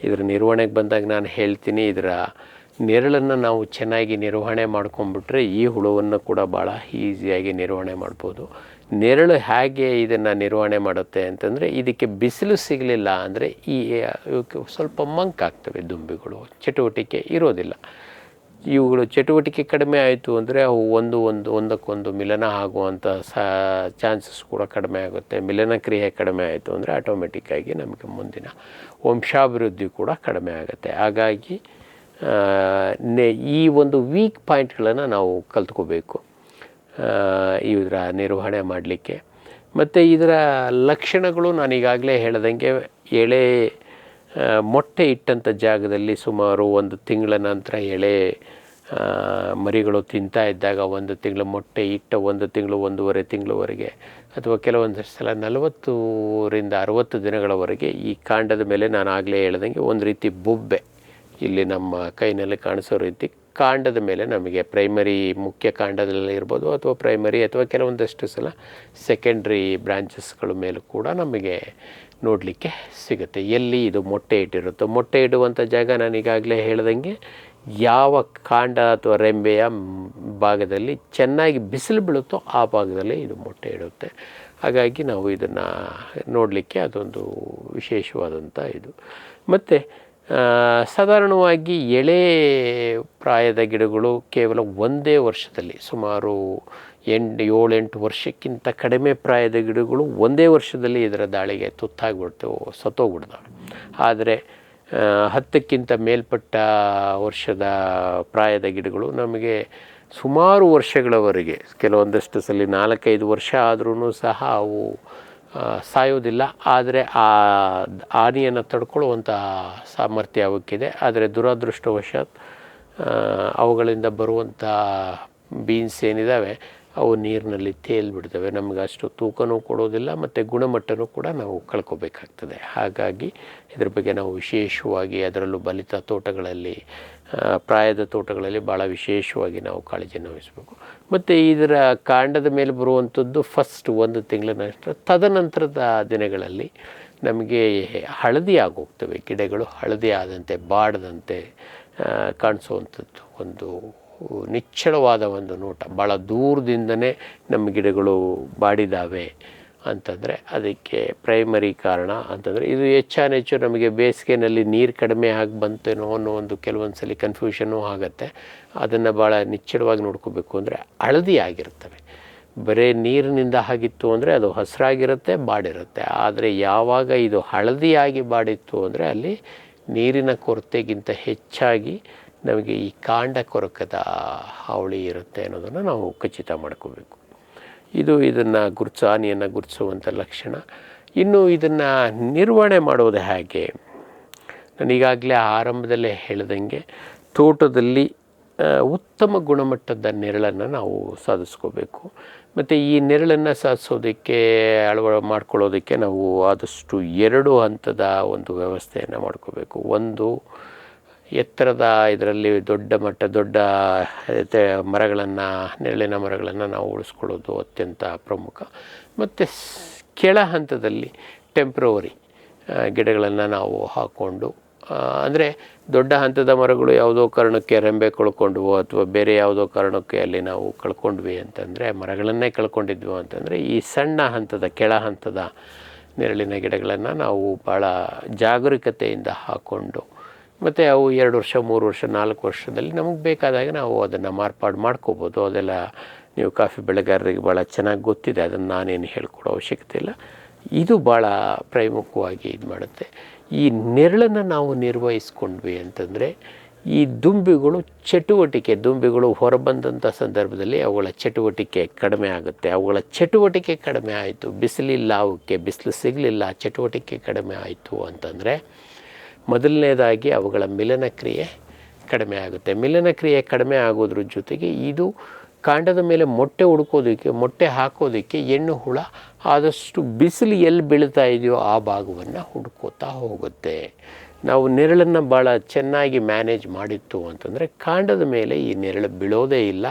ಇದರ ನಿರ್ವಹಣೆಗೆ ಬಂದಾಗ ನಾನು ಹೇಳ್ತೀನಿ, ಇದರ ನೆರಳನ್ನು ನಾವು ಚೆನ್ನಾಗಿ ನಿರ್ವಹಣೆ ಮಾಡ್ಕೊಂಡ್ಬಿಟ್ರೆ ಈ ಹುಳುವನ್ನು ಕೂಡ ಭಾಳ ಈಸಿಯಾಗಿ ನಿರ್ವಹಣೆ ಮಾಡ್ಬೋದು. ನೆರಳು ಹೇಗೆ ಇದನ್ನು ನಿರ್ವಹಣೆ ಮಾಡುತ್ತೆ ಅಂತಂದರೆ, ಇದಕ್ಕೆ ಬಿಸಿಲು ಸಿಗಲಿಲ್ಲ ಅಂದರೆ ಇವಕ್ಕೆ ಸ್ವಲ್ಪ ಮಂಕಾಗ್ತವೆ ದುಂಬಿಗಳು, ಚಟುವಟಿಕೆ ಇರೋದಿಲ್ಲ. ಇವುಗಳು ಚಟುವಟಿಕೆ ಕಡಿಮೆ ಆಯಿತು ಅಂದರೆ ಅವು ಒಂದಕ್ಕೊಂದು ಮಿಲನ ಆಗುವಂಥ ಚಾನ್ಸಸ್ ಕೂಡ ಕಡಿಮೆ ಆಗುತ್ತೆ. ಮಿಲನ ಕ್ರಿಯೆ ಕಡಿಮೆ ಆಯಿತು ಅಂದರೆ ಆಟೋಮೆಟಿಕ್ಕಾಗಿ ನಮಗೆ ಮುಂದಿನ ವಂಶಾಭಿವೃದ್ಧಿ ಕೂಡ ಕಡಿಮೆ ಆಗುತ್ತೆ. ಹಾಗಾಗಿ ಈ ಒಂದು ವೀಕ್ ಪಾಯಿಂಟ್ಗಳನ್ನು ನಾವು ಕಲ್ತ್ಕೋಬೇಕು ಇದರ ನಿರ್ವಹಣೆ ಮಾಡಲಿಕ್ಕೆ. ಮತ್ತು ಇದರ ಲಕ್ಷಣಗಳು ನಾನೀಗಾಗಲೇ ಹೇಳ್ದಂಗೆ, ಎಳೆ ಮೊಟ್ಟೆ ಇಟ್ಟಂಥ ಜಾಗದಲ್ಲಿ ಸುಮಾರು 1 ತಿಂಗಳ ನಂತರ ಎಳೆ ಮರಿಗಳು ತಿಂತಾ ಇದ್ದಾಗ 1 ತಿಂಗಳು ಮೊಟ್ಟೆ ಇಟ್ಟ 1 ತಿಂಗಳು 1.5 ತಿಂಗಳವರೆಗೆ ಅಥವಾ ಕೆಲವೊಂದಷ್ಟು ಸಲ 40 ರಿಂದ 60 ದಿನಗಳವರೆಗೆ ಈ ಕಾಂಡದ ಮೇಲೆ ನಾನು ಆಗಲೇ ಹೇಳ್ದಂಗೆ ಒಂದು ರೀತಿ ಬೊಬ್ಬೆ ಇಲ್ಲಿ ನಮ್ಮ ಕೈನಲ್ಲಿ ಕಾಣಿಸೋ ರೀತಿ ಕಾಂಡದ ಮೇಲೆ ನಮಗೆ ಪ್ರೈಮರಿ ಮುಖ್ಯ ಕಾಂಡದಲ್ಲಿ ಇರ್ಬೋದು ಅಥವಾ ಪ್ರೈಮರಿ ಅಥವಾ ಕೆಲವೊಂದಷ್ಟು ಸಲ ಸೆಕೆಂಡ್ರಿ ಬ್ರಾಂಚಸ್ಗಳ ಮೇಲೂ ಕೂಡ ನಮಗೆ ನೋಡಲಿಕ್ಕೆ ಸಿಗುತ್ತೆ. ಎಲ್ಲಿ ಇದು ಮೊಟ್ಟೆ ಇಟ್ಟಿರುತ್ತೋ, ಮೊಟ್ಟೆ ಇಡುವಂಥ ಜಾಗ ನಾನು ಈಗಾಗಲೇ ಹೇಳ್ದಂಗೆ ಯಾವ ಕಾಂಡ ಅಥವಾ ರೆಂಬೆಯ ಭಾಗದಲ್ಲಿ ಚೆನ್ನಾಗಿ ಬಿಸಿಲು ಬೀಳುತ್ತೋ ಆ ಭಾಗದಲ್ಲಿ ಇದು ಮೊಟ್ಟೆ ಇಡುತ್ತೆ. ಹಾಗಾಗಿ ನಾವು ಇದನ್ನು ನೋಡಲಿಕ್ಕೆ ಅದೊಂದು ವಿಶೇಷವಾದಂಥ ಇದು. ಮತ್ತು ಸಾಧಾರಣವಾಗಿ ಎಳೆ ಪ್ರಾಯದ ಗಿಡಗಳು ಕೇವಲ ಒಂದೇ ವರ್ಷದಲ್ಲಿ ಸುಮಾರು 7-8 ವರ್ಷಕ್ಕಿಂತ ಕಡಿಮೆ ಪ್ರಾಯದ ಗಿಡಗಳು ಒಂದೇ ವರ್ಷದಲ್ಲಿ ಇದರ ದಾಳಿಗೆ ತುತ್ತಾಗ್ಬಿಡ್ತವೆ, ಸತ್ತೋಗ್ಬಿಡ್ತವೆ. ಆದರೆ 10ಕ್ಕಿಂತ ಮೇಲ್ಪಟ್ಟ ವರ್ಷದ ಪ್ರಾಯದ ಗಿಡಗಳು ನಮಗೆ ಸುಮಾರು ವರ್ಷಗಳವರೆಗೆ, ಕೆಲವೊಂದಷ್ಟು ಸಲ 4-5 ವರ್ಷ ಆದ್ರೂ ಸಹ ಅವು ಸಾಯೋದಿಲ್ಲ. ಆದರೆ ಆ ಹಾನಿಯನ್ನು ತಡ್ಕೊಳ್ಳುವಂತಹ ಸಾಮರ್ಥ್ಯ ಅವಕ್ಕಿದೆ. ಆದರೆ ದುರದೃಷ್ಟವಶಾತ್ ಅವುಗಳಿಂದ ಬರುವಂಥ ಬೀನ್ಸ್ ಏನಿದ್ದಾವೆ ಅವು ನೀರಿನಲ್ಲಿ ತೇಲ್ಬಿಡ್ತವೆ. ನಮಗೆ ಅಷ್ಟು ತೂಕನೂ ಕೊಡೋದಿಲ್ಲ ಮತ್ತು ಗುಣಮಟ್ಟನೂ ಕೂಡ ನಾವು ಕಳ್ಕೊಬೇಕಾಗ್ತದೆ. ಹಾಗಾಗಿ ಇದ್ರ ಬಗ್ಗೆ ನಾವು ವಿಶೇಷವಾಗಿ, ಅದರಲ್ಲೂ ಬಲಿತ ತೋಟಗಳಲ್ಲಿ, ಪ್ರಾಯದ ತೋಟಗಳಲ್ಲಿ ಭಾಳ ವಿಶೇಷವಾಗಿ ನಾವು ಕಾಳಜಿಯನ್ನು ವಹಿಸಬೇಕು. ಮತ್ತು ಇದರ ಕಾಂಡದ ಮೇಲೆ ಬರುವಂಥದ್ದು ಫಸ್ಟ್ 1 ತಿಂಗಳ ನಂತರ, ತದನಂತರದ ದಿನಗಳಲ್ಲಿ ನಮಗೆ ಹಳದಿ ಆಗೋಗ್ತವೆ ಗಿಡಗಳು. ಹಳದಿ ಆದಂತೆ, ಬಾಡದಂತೆ ಕಾಣಿಸುವಂಥದ್ದು ಒಂದು ನಿಚ್ಚಳವಾದ ಒಂದು ನೋಟ. ಭಾಳ ದೂರದಿಂದನೇ ನಮ್ಮ ಗಿಡಗಳು ಬಾಡಿದ್ದಾವೆ ಅಂತಂದರೆ ಅದಕ್ಕೆ ಪ್ರೈಮರಿ ಕಾರಣ ಅಂತಂದರೆ ಇದು ಹೆಚ್ಚಾನೆಚ್ಚು ನಮಗೆ ಬೇಸಿಗೆಯಲ್ಲಿ ನೀರು ಕಡಿಮೆ ಆಗಿ ಬಂತೇನೋ ಅನ್ನೋ ಒಂದು ಕೆಲವೊಂದು ಸಲ ಕನ್ಫ್ಯೂಷನ್ನೂ ಆಗುತ್ತೆ. ಅದನ್ನು ಭಾಳ ನಿಚ್ಚಳವಾಗಿ ನೋಡ್ಕೋಬೇಕು. ಅಂದರೆ ಹಳದಿ ಆಗಿರ್ತವೆ. ಬರೀ ನೀರಿನಿಂದ ಆಗಿತ್ತು ಅಂದರೆ ಅದು ಹಸಿರಾಗಿರುತ್ತೆ, ಬಾಡಿರುತ್ತೆ. ಆದರೆ ಯಾವಾಗ ಇದು ಹಳದಿಯಾಗಿ ಬಾಡಿತ್ತು ಅಂದರೆ ಅಲ್ಲಿ ನೀರಿನ ಕೊರತೆಗಿಂತ ಹೆಚ್ಚಾಗಿ ನಮಗೆ ಈ ಕಾಂಡ ಕೊರಕದ ಹಾವಳಿ ಇರುತ್ತೆ ಅನ್ನೋದನ್ನು ನಾವು ಖಚಿತ ಮಾಡ್ಕೋಬೇಕು. ಇದನ್ನು ಹಾನಿಯನ್ನು ಗುರುತಿಸುವಂಥ ಲಕ್ಷಣ. ಇನ್ನು ಇದನ್ನು ನಿರ್ವಹಣೆ ಮಾಡೋದು ಹೇಗೆ? ನಾನು ಈಗಾಗಲೇ ಆರಂಭದಲ್ಲೇ ಹೇಳ್ದಂಗೆ ತೋಟದಲ್ಲಿ ಉತ್ತಮ ಗುಣಮಟ್ಟದ ನೆರಳನ್ನು ನಾವು ಸಾಧಿಸ್ಕೋಬೇಕು. ಮತ್ತು ಈ ನೆರಳನ್ನು ಸಾಧಿಸೋದಕ್ಕೆ ಮಾಡ್ಕೊಳ್ಳೋದಕ್ಕೆ ನಾವು ಆದಷ್ಟು 2 ಹಂತದ ಒಂದು ವ್ಯವಸ್ಥೆಯನ್ನು ಮಾಡ್ಕೋಬೇಕು. ಒಂದು, ಎತ್ತರದ ಇದರಲ್ಲಿ ದೊಡ್ಡ ಮರಗಳನ್ನು, ನೆರಳಿನ ಮರಗಳನ್ನು ನಾವು ಉಳಿಸ್ಕೊಳ್ಳೋದು ಅತ್ಯಂತ ಪ್ರಮುಖ. ಮತ್ತು ಕೆಳ ಹಂತದಲ್ಲಿ ಟೆಂಪ್ರವರಿ ಗಿಡಗಳನ್ನು ನಾವು ಹಾಕ್ಕೊಂಡು, ಅಂದರೆ ದೊಡ್ಡ ಹಂತದ ಮರಗಳು ಯಾವುದೋ ಕಾರಣಕ್ಕೆ ರೆಂಬೆ ಕಳ್ಕೊಂಡ್ವೋ ಅಥವಾ ಬೇರೆ ಯಾವುದೋ ಕಾರಣಕ್ಕೆ ಅಲ್ಲಿ ನಾವು ಕಳ್ಕೊಂಡ್ವಿ ಅಂತಂದರೆ, ಮರಗಳನ್ನೇ ಕಳ್ಕೊಂಡಿದ್ವು ಅಂತಂದರೆ, ಈ ಸಣ್ಣ ಹಂತದ ಕೆಳ ಹಂತದ ನೆರಳಿನ ಗಿಡಗಳನ್ನು ನಾವು ಭಾಳ ಜಾಗರೂಕತೆಯಿಂದ ಹಾಕ್ಕೊಂಡು, ಮತ್ತು ಅವು 2 ವರ್ಷ, 3 ವರ್ಷ, 4 ವರ್ಷದಲ್ಲಿ ನಮಗೆ ಬೇಕಾದಾಗ ನಾವು ಅದನ್ನು ಮಾರ್ಪಾಡು ಮಾಡ್ಕೋಬೋದು. ಅದೆಲ್ಲ ನೀವು ಕಾಫಿ ಬೆಳೆಗಾರರಿಗೆ ಭಾಳ ಚೆನ್ನಾಗಿ ಗೊತ್ತಿದೆ, ಅದನ್ನು ನಾನೇನು ಹೇಳ್ಕೊಡೋ ಅವಶ್ಯಕತೆ ಇಲ್ಲ. ಇದು ಭಾಳ ಪ್ರಮುಖವಾಗಿ ಇದು ಮಾಡುತ್ತೆ. ಈ ನೆರಳನ್ನು ನಾವು ನಿರ್ವಹಿಸ್ಕೊಂಡ್ವಿ ಅಂತಂದರೆ ಈ ದುಂಬಿಗಳು ಹೊರಬಂದಂಥ ಸಂದರ್ಭದಲ್ಲಿ ಅವುಗಳ ಚಟುವಟಿಕೆ ಕಡಿಮೆ ಆಗುತ್ತೆ. ಅವುಗಳ ಚಟುವಟಿಕೆ ಕಡಿಮೆ ಆಯಿತು, ಬಿಸಿಲಿಲ್ಲ, ಅವಕ್ಕೆ ಬಿಸಿಲು ಸಿಗಲಿಲ್ಲ, ಚಟುವಟಿಕೆ ಕಡಿಮೆ ಆಯಿತು ಅಂತಂದರೆ ಮೊದಲನೇದಾಗಿ ಅವುಗಳ ಮಿಲನ ಕ್ರಿಯೆ ಕಡಿಮೆ ಆಗುತ್ತೆ. ಮಿಲನ ಕ್ರಿಯೆ ಕಡಿಮೆ ಆಗೋದ್ರ ಜೊತೆಗೆ ಇದು ಕಾಂಡದ ಮೇಲೆ ಮೊಟ್ಟೆ ಹಾಕೋದಕ್ಕೆ ಹೆಣ್ಣು ಹುಳ ಆದಷ್ಟು ಬಿಸಿಲು ಎಲ್ಲಿ ಬೀಳ್ತಾ ಇದೆಯೋ ಆ ಭಾಗವನ್ನು ಹುಡ್ಕೋತಾ ಹೋಗುತ್ತೆ. ನಾವು ನೆರಳನ್ನು ಭಾಳ ಚೆನ್ನಾಗಿ ಮ್ಯಾನೇಜ್ ಮಾಡಿತ್ತು ಅಂತಂದರೆ ಕಾಂಡದ ಮೇಲೆ ಈ ನೆರಳು ಬೀಳೋದೇ ಇಲ್ಲ.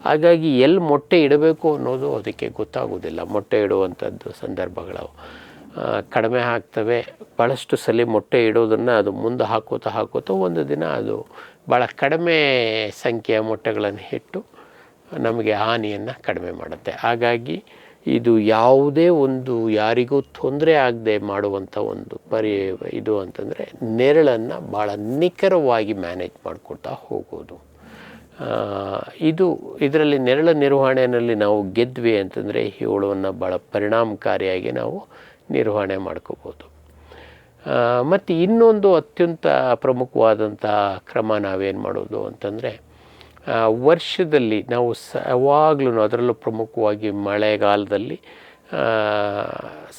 ಹಾಗಾಗಿ ಎಲ್ಲಿ ಮೊಟ್ಟೆ ಇಡಬೇಕು ಅನ್ನೋದು ಅದಕ್ಕೆ ಗೊತ್ತಾಗೋದಿಲ್ಲ. ಮೊಟ್ಟೆ ಇಡುವಂಥದ್ದು ಸಂದರ್ಭಗಳು ಕಡಿಮೆ ಆಗ್ತವೆ. ಭಾಳಷ್ಟು ಸಲ ಮೊಟ್ಟೆ ಇಡೋದನ್ನು ಅದು ಮುಂದೆ ಹಾಕೋತಾ ಒಂದು ದಿನ ಅದು ಭಾಳ ಕಡಿಮೆ ಸಂಖ್ಯೆಯ ಮೊಟ್ಟೆಗಳನ್ನು ಇಟ್ಟು ನಮಗೆ ಹಾನಿಯನ್ನು ಕಡಿಮೆ ಮಾಡುತ್ತೆ. ಹಾಗಾಗಿ ಇದು ಯಾವುದೇ ಒಂದು ಯಾರಿಗೂ ತೊಂದರೆ ಆಗದೆ ಮಾಡುವಂಥ ಒಂದು ಇದು ಅಂತಂದರೆ ನೆರಳನ್ನು ಭಾಳ ನಿಖರವಾಗಿ ಮ್ಯಾನೇಜ್ ಮಾಡ್ಕೊಳ್ತಾ ಹೋಗೋದು. ಇದರಲ್ಲಿ ನೆರಳ ನಿರ್ವಹಣೆಯಲ್ಲಿ ನಾವು ಗೆದ್ವಿ ಅಂತಂದರೆ ಈ ಹುಳುವನ್ನು ಭಾಳ ಪರಿಣಾಮಕಾರಿಯಾಗಿ ನಾವು ನಿರ್ವಹಣೆ ಮಾಡ್ಕೋಬೋದು. ಮತ್ತು ಇನ್ನೊಂದು ಅತ್ಯಂತ ಪ್ರಮುಖವಾದಂಥ ಕ್ರಮ ನಾವೇನು ಮಾಡೋದು ಅಂತಂದರೆ, ವರ್ಷದಲ್ಲಿ ನಾವು ಯಾವಾಗಲೂ, ಅದರಲ್ಲೂ ಪ್ರಮುಖವಾಗಿ ಮಳೆಗಾಲದಲ್ಲಿ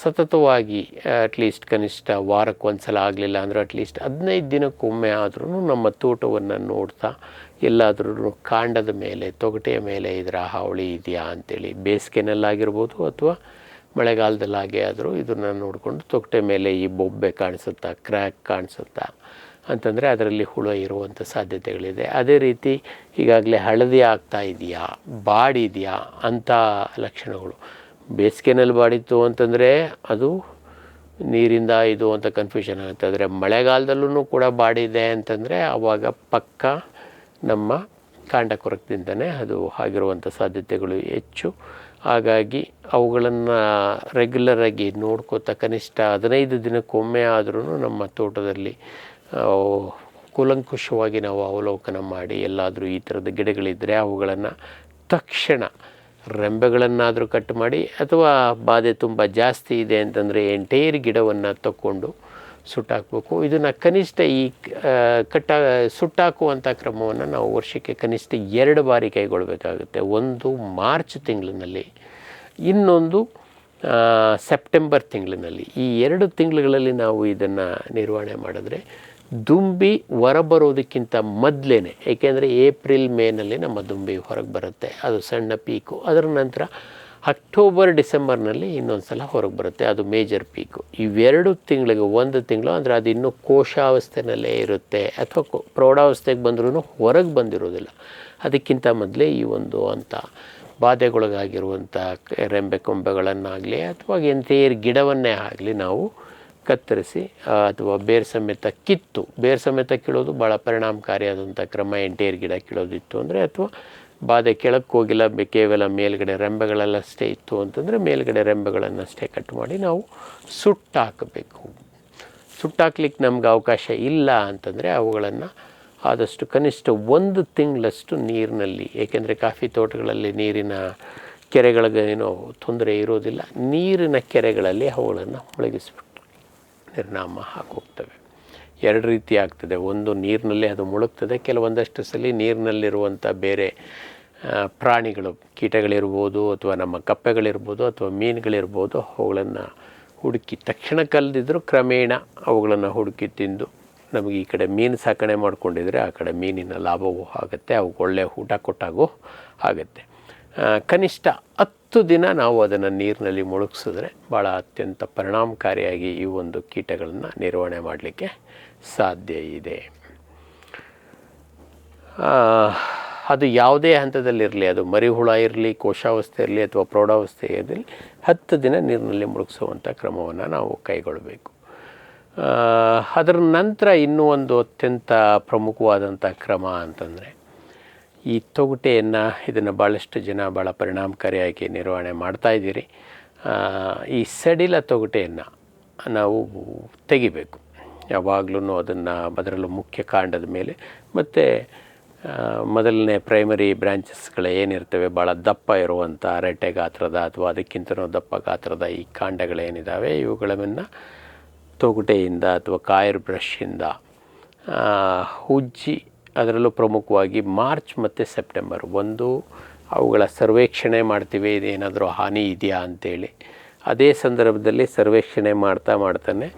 ಸತತವಾಗಿ ಅಟ್ಲೀಸ್ಟ್ ಕನಿಷ್ಠ ವಾರಕ್ಕೊಂದು ಸಲ ಆಗಲಿಲ್ಲ ಅಂದರೆ ಅಟ್ಲೀಸ್ಟ್ 15 ದಿನಕ್ಕೊಮ್ಮೆ ಆದ್ರೂ ನಮ್ಮ ತೋಟವನ್ನು ನೋಡ್ತಾ ಎಲ್ಲಾದ್ರೂ ಕಾಂಡದ ಮೇಲೆ, ತೊಗಟೆಯ ಮೇಲೆ ಇದರ ಹಾವಳಿ ಇದೆಯಾ ಅಂಥೇಳಿ, ಬೇಸಿಗೆನಲ್ಲಾಗಿರ್ಬೋದು ಅಥವಾ ಮಳೆಗಾಲದಲ್ಲಾಗೇ ಆದರೂ ಇದನ್ನು ನೋಡಿಕೊಂಡು ತೊಗಟೆ ಮೇಲೆ ಈ ಬೊಬ್ಬೆ ಕಾಣಿಸುತ್ತಾ, ಕ್ರ್ಯಾಕ್ ಕಾಣಿಸುತ್ತಾ ಅಂತಂದರೆ ಅದರಲ್ಲಿ ಹುಳ ಇರುವಂಥ ಸಾಧ್ಯತೆಗಳಿದೆ. ಅದೇ ರೀತಿ ಈಗಾಗಲೇ ಹಳದಿ ಆಗ್ತಾ ಇದೆಯಾ, ಬಾಡಿದೆಯಾ ಅಂಥ ಲಕ್ಷಣಗಳು. ಬೇಸಿಗೆನಲ್ಲಿ ಬಾಡಿತ್ತು ಅಂತಂದರೆ ಅದು ನೀರಿಂದ ಇದು ಅಂತ ಕನ್ಫ್ಯೂಷನ್ ಆಗುತ್ತೆ. ಆದರೆ ಮಳೆಗಾಲದಲ್ಲೂ ಕೂಡ ಬಾಡಿದೆ ಅಂತಂದರೆ ಆವಾಗ ಪಕ್ಕ ನಮ್ಮ ಕಾಂಡ ಕೊರಕದಿಂದನೇ ಅದು ಆಗಿರುವಂಥ ಸಾಧ್ಯತೆಗಳು ಹೆಚ್ಚು. ಹಾಗಾಗಿ ಅವುಗಳನ್ನು ರೆಗ್ಯುಲರಾಗಿ ನೋಡ್ಕೋತಾ ಕನಿಷ್ಠ 15 ದಿನಕ್ಕೊಮ್ಮೆ ಆದ್ರೂ ನಮ್ಮ ತೋಟದಲ್ಲಿ ಕೂಲಂಕುಷವಾಗಿ ನಾವು ಅವಲೋಕನ ಮಾಡಿ ಎಲ್ಲಾದರೂ ಈ ಥರದ ಗಿಡಗಳಿದ್ದರೆ ಅವುಗಳನ್ನು ತಕ್ಷಣ ರೆಂಬೆಗಳನ್ನಾದರೂ ಕಟ್ ಮಾಡಿ, ಅಥವಾ ಬಾಧೆ ತುಂಬ ಜಾಸ್ತಿ ಇದೆ ಅಂತಂದರೆ ಎಂಟೈರ್ ಗಿಡವನ್ನು ತಕ್ಕೊಂಡು ಸುಟ್ಟಾಕಬೇಕು. ಇದನ್ನು ಕನಿಷ್ಠ ಈ ಸುಟ್ಟಾಕುವಂಥ ಕ್ರಮವನ್ನು ನಾವು ವರ್ಷಕ್ಕೆ ಕನಿಷ್ಠ 2 ಬಾರಿ ಕೈಗೊಳ್ಳಬೇಕಾಗುತ್ತೆ. ಒಂದು ಮಾರ್ಚ್ ತಿಂಗಳಿನಲ್ಲಿ, ಇನ್ನೊಂದು ಸೆಪ್ಟೆಂಬರ್ ತಿಂಗಳಿನಲ್ಲಿ. ಈ 2 ತಿಂಗಳುಗಳಲ್ಲಿ ನಾವು ಇದನ್ನು ನಿರ್ವಹಣೆ ಮಾಡಿದ್ರೆ ದುಂಬಿ ಹೊರಬರೋದಕ್ಕಿಂತ ಮೊದಲೇ, ಏಕೆಂದರೆ ಏಪ್ರಿಲ್ ಮೇನಲ್ಲಿ ನಮ್ಮ ದುಂಬಿ ಹೊರಗೆ ಬರುತ್ತೆ, ಅದು ಸಣ್ಣ ಪೀಕು. ಅದರ ನಂತರ ಅಕ್ಟೋಬರ್ ಡಿಸೆಂಬರ್ನಲ್ಲಿ ಇನ್ನೊಂದು ಸಲ ಹೊರಗೆ ಬರುತ್ತೆ, ಅದು ಮೇಜರ್ ಪೀಕು. ಇವೆರಡು ತಿಂಗಳಿಗೆ 1 ತಿಂಗಳು ಅಂದರೆ ಅದು ಇನ್ನೂ ಕೋಶಾವಸ್ಥೆನಲ್ಲೇ ಇರುತ್ತೆ, ಅಥವಾ ಪ್ರೌಢಾವಸ್ಥೆಗೆ ಬಂದ್ರೂ ಹೊರಗೆ ಬಂದಿರೋದಿಲ್ಲ. ಅದಕ್ಕಿಂತ ಮೊದಲೇ ಈ ಒಂದು ಅಂತ ಬಾಧೆಗೊಳಗಾಗಿರುವಂಥ ರೆಂಬೆ ಕೊಂಬೆಗಳನ್ನಾಗಲಿ ಅಥವಾ ಎಂಟೈರ್ ಗಿಡವನ್ನೇ ಆಗಲಿ ನಾವು ಕತ್ತರಿಸಿ ಅಥವಾ ಬೇರು ಸಮೇತ ಕಿತ್ತು, ಬೇರು ಸಮೇತ ಕೀಳೋದು ಭಾಳ ಪರಿಣಾಮಕಾರಿಯಾದಂಥ ಕ್ರಮ. ಎಂಟೈರ್ ಗಿಡ ಕೀಳೋದಿತ್ತು ಅಂದರೆ, ಅಥವಾ ಬಾಧೆ ಕೆಳಕ್ಕೆ ಹೋಗಿಲ್ಲ, ಕೇವಲ ಮೇಲ್ಗಡೆ ರೆಂಬೆಗಳೆಲ್ಲಷ್ಟೇ ಇತ್ತು ಅಂತಂದರೆ ಮೇಲ್ಗಡೆ ರೆಂಬೆಗಳನ್ನಷ್ಟೇ ಕಟ್ ಮಾಡಿ ನಾವು ಸುಟ್ಟಾಕಬೇಕು. ಸುಟ್ಟಾಕ್ಲಿಕ್ಕೆ ನಮ್ಗೆ ಅವಕಾಶ ಇಲ್ಲ ಅಂತಂದರೆ ಅವುಗಳನ್ನು ಆದಷ್ಟು ಕನಿಷ್ಠ 1 ತಿಂಗಳಷ್ಟು ನೀರಿನಲ್ಲಿ, ಏಕೆಂದರೆ ಕಾಫಿ ತೋಟಗಳಲ್ಲಿ ನೀರಿನ ಕೆರೆಗಳಿಗೇನೋ ತೊಂದರೆ ಇರೋದಿಲ್ಲ, ನೀರಿನ ಕೆರೆಗಳಲ್ಲಿ ಅವುಗಳನ್ನು ಮುಳುಗಿಸ್ಬಿಟ್ಟು ನಿರ್ನಾಮ ಹಾಕೋಗ್ತವೆ. 2 ರೀತಿ ಆಗ್ತದೆ. ಒಂದು, ನೀರಿನಲ್ಲಿ ಅದು ಮುಳುಗ್ತದೆ. ಕೆಲವೊಂದಷ್ಟು ಸಲ ನೀರಿನಲ್ಲಿರುವಂಥ ಬೇರೆ ಪ್ರಾಣಿಗಳು, ಕೀಟಗಳಿರ್ಬೋದು, ಅಥವಾ ನಮ್ಮ ಕಪ್ಪೆಗಳಿರ್ಬೋದು, ಅಥವಾ ಮೀನುಗಳಿರ್ಬೋದು, ಅವುಗಳನ್ನು ಹುಡುಕಿ ತಕ್ಷಣ ಕಲ್ದಿದ್ರು ಕ್ರಮೇಣ ಅವುಗಳನ್ನು ಹುಡುಕಿ ತಿಂದು, ನಮಗೆ ಈ ಕಡೆ ಮೀನು ಸಾಕಣೆ ಮಾಡ್ಕೊಂಡಿದ್ರೆ ಆ ಕಡೆ ಮೀನಿನ ಲಾಭವೂ ಆಗುತ್ತೆ, ಅವಕ್ಕೆ ಒಳ್ಳೆಯ ಊಟ ಕೊಟ್ಟಾಗೂ ಆಗುತ್ತೆ. ಕನಿಷ್ಠ 10 ದಿನ ನಾವು ಅದನ್ನು ನೀರಿನಲ್ಲಿ ಮುಳುಗಿಸಿದ್ರೆ ಭಾಳ ಅತ್ಯಂತ ಪರಿಣಾಮಕಾರಿಯಾಗಿ ಈ ಒಂದು ಕೀಟಗಳನ್ನು ನಿರ್ವಹಣೆ ಮಾಡಲಿಕ್ಕೆ ಸಾಧ್ಯ ಇದೆ. ಅದು ಯಾವುದೇ ಹಂತದಲ್ಲಿರಲಿ, ಅದು ಮರಿಹುಳ ಇರಲಿ, ಕೋಶಾವಸ್ಥೆ ಇರಲಿ, ಅಥವಾ ಪ್ರೌಢಾವಸ್ಥೆ ಇರಲಿ, 10 ದಿನ ನೀರಿನಲ್ಲಿ ಮುಳುಗಿಸುವಂಥ ಕ್ರಮವನ್ನು ನಾವು ಕೈಗೊಳ್ಳಬೇಕು. ಅದರ ನಂತರ ಇನ್ನೂ ಒಂದು ಅತ್ಯಂತ ಪ್ರಮುಖವಾದಂಥ ಕ್ರಮ ಅಂತಂದರೆ, ಈ ತೊಗಟೆಯನ್ನು, ಇದನ್ನು ಭಾಳಷ್ಟು ಜನ ಭಾಳ ಪರಿಣಾಮಕಾರಿಯಾಗಿ ನಿರ್ವಹಣೆ ಮಾಡ್ತಾಯಿದ್ದೀರಿ. ಈ ಸಡಿಲ ತೊಗಟೆಯನ್ನು ನಾವು ತೆಗಿಬೇಕು ಯಾವಾಗಲೂ. ಅದರಲ್ಲೂ ಮುಖ್ಯ ಕಾಂಡದ ಮೇಲೆ, ಮತ್ತು ಮೊದಲನೇ ಪ್ರೈಮರಿ ಬ್ರ್ಯಾಂಚಸ್ಗಳು ಏನಿರ್ತವೆ, ಭಾಳ ದಪ್ಪ ಇರುವಂಥ ಅರಟೆ ಗಾತ್ರದ ಅಥವಾ ಅದಕ್ಕಿಂತನೂ ದಪ್ಪ ಗಾತ್ರದ ಈ ಕಾಂಡಗಳೇನಿದ್ದಾವೆ, ಇವುಗಳನ್ನು ತೊಗಟೆಯಿಂದ ಅಥವಾ ಕಾಯಿರ್ ಬ್ರಷಿಂದ ಉಜ್ಜಿ, ಅದರಲ್ಲೂ ಪ್ರಮುಖವಾಗಿ ಮಾರ್ಚ್ ಮತ್ತು ಸೆಪ್ಟೆಂಬರ್ ಅವುಗಳ ಸರ್ವೇಕ್ಷಣೆ ಮಾಡ್ತೀವಿ, ಇದೇನಾದರೂ ಹಾನಿ ಇದೆಯಾ ಅಂಥೇಳಿ. ಅದೇ ಸಂದರ್ಭದಲ್ಲಿ ಸರ್ವೇಕ್ಷಣೆ ಮಾಡ್ತಾನೆ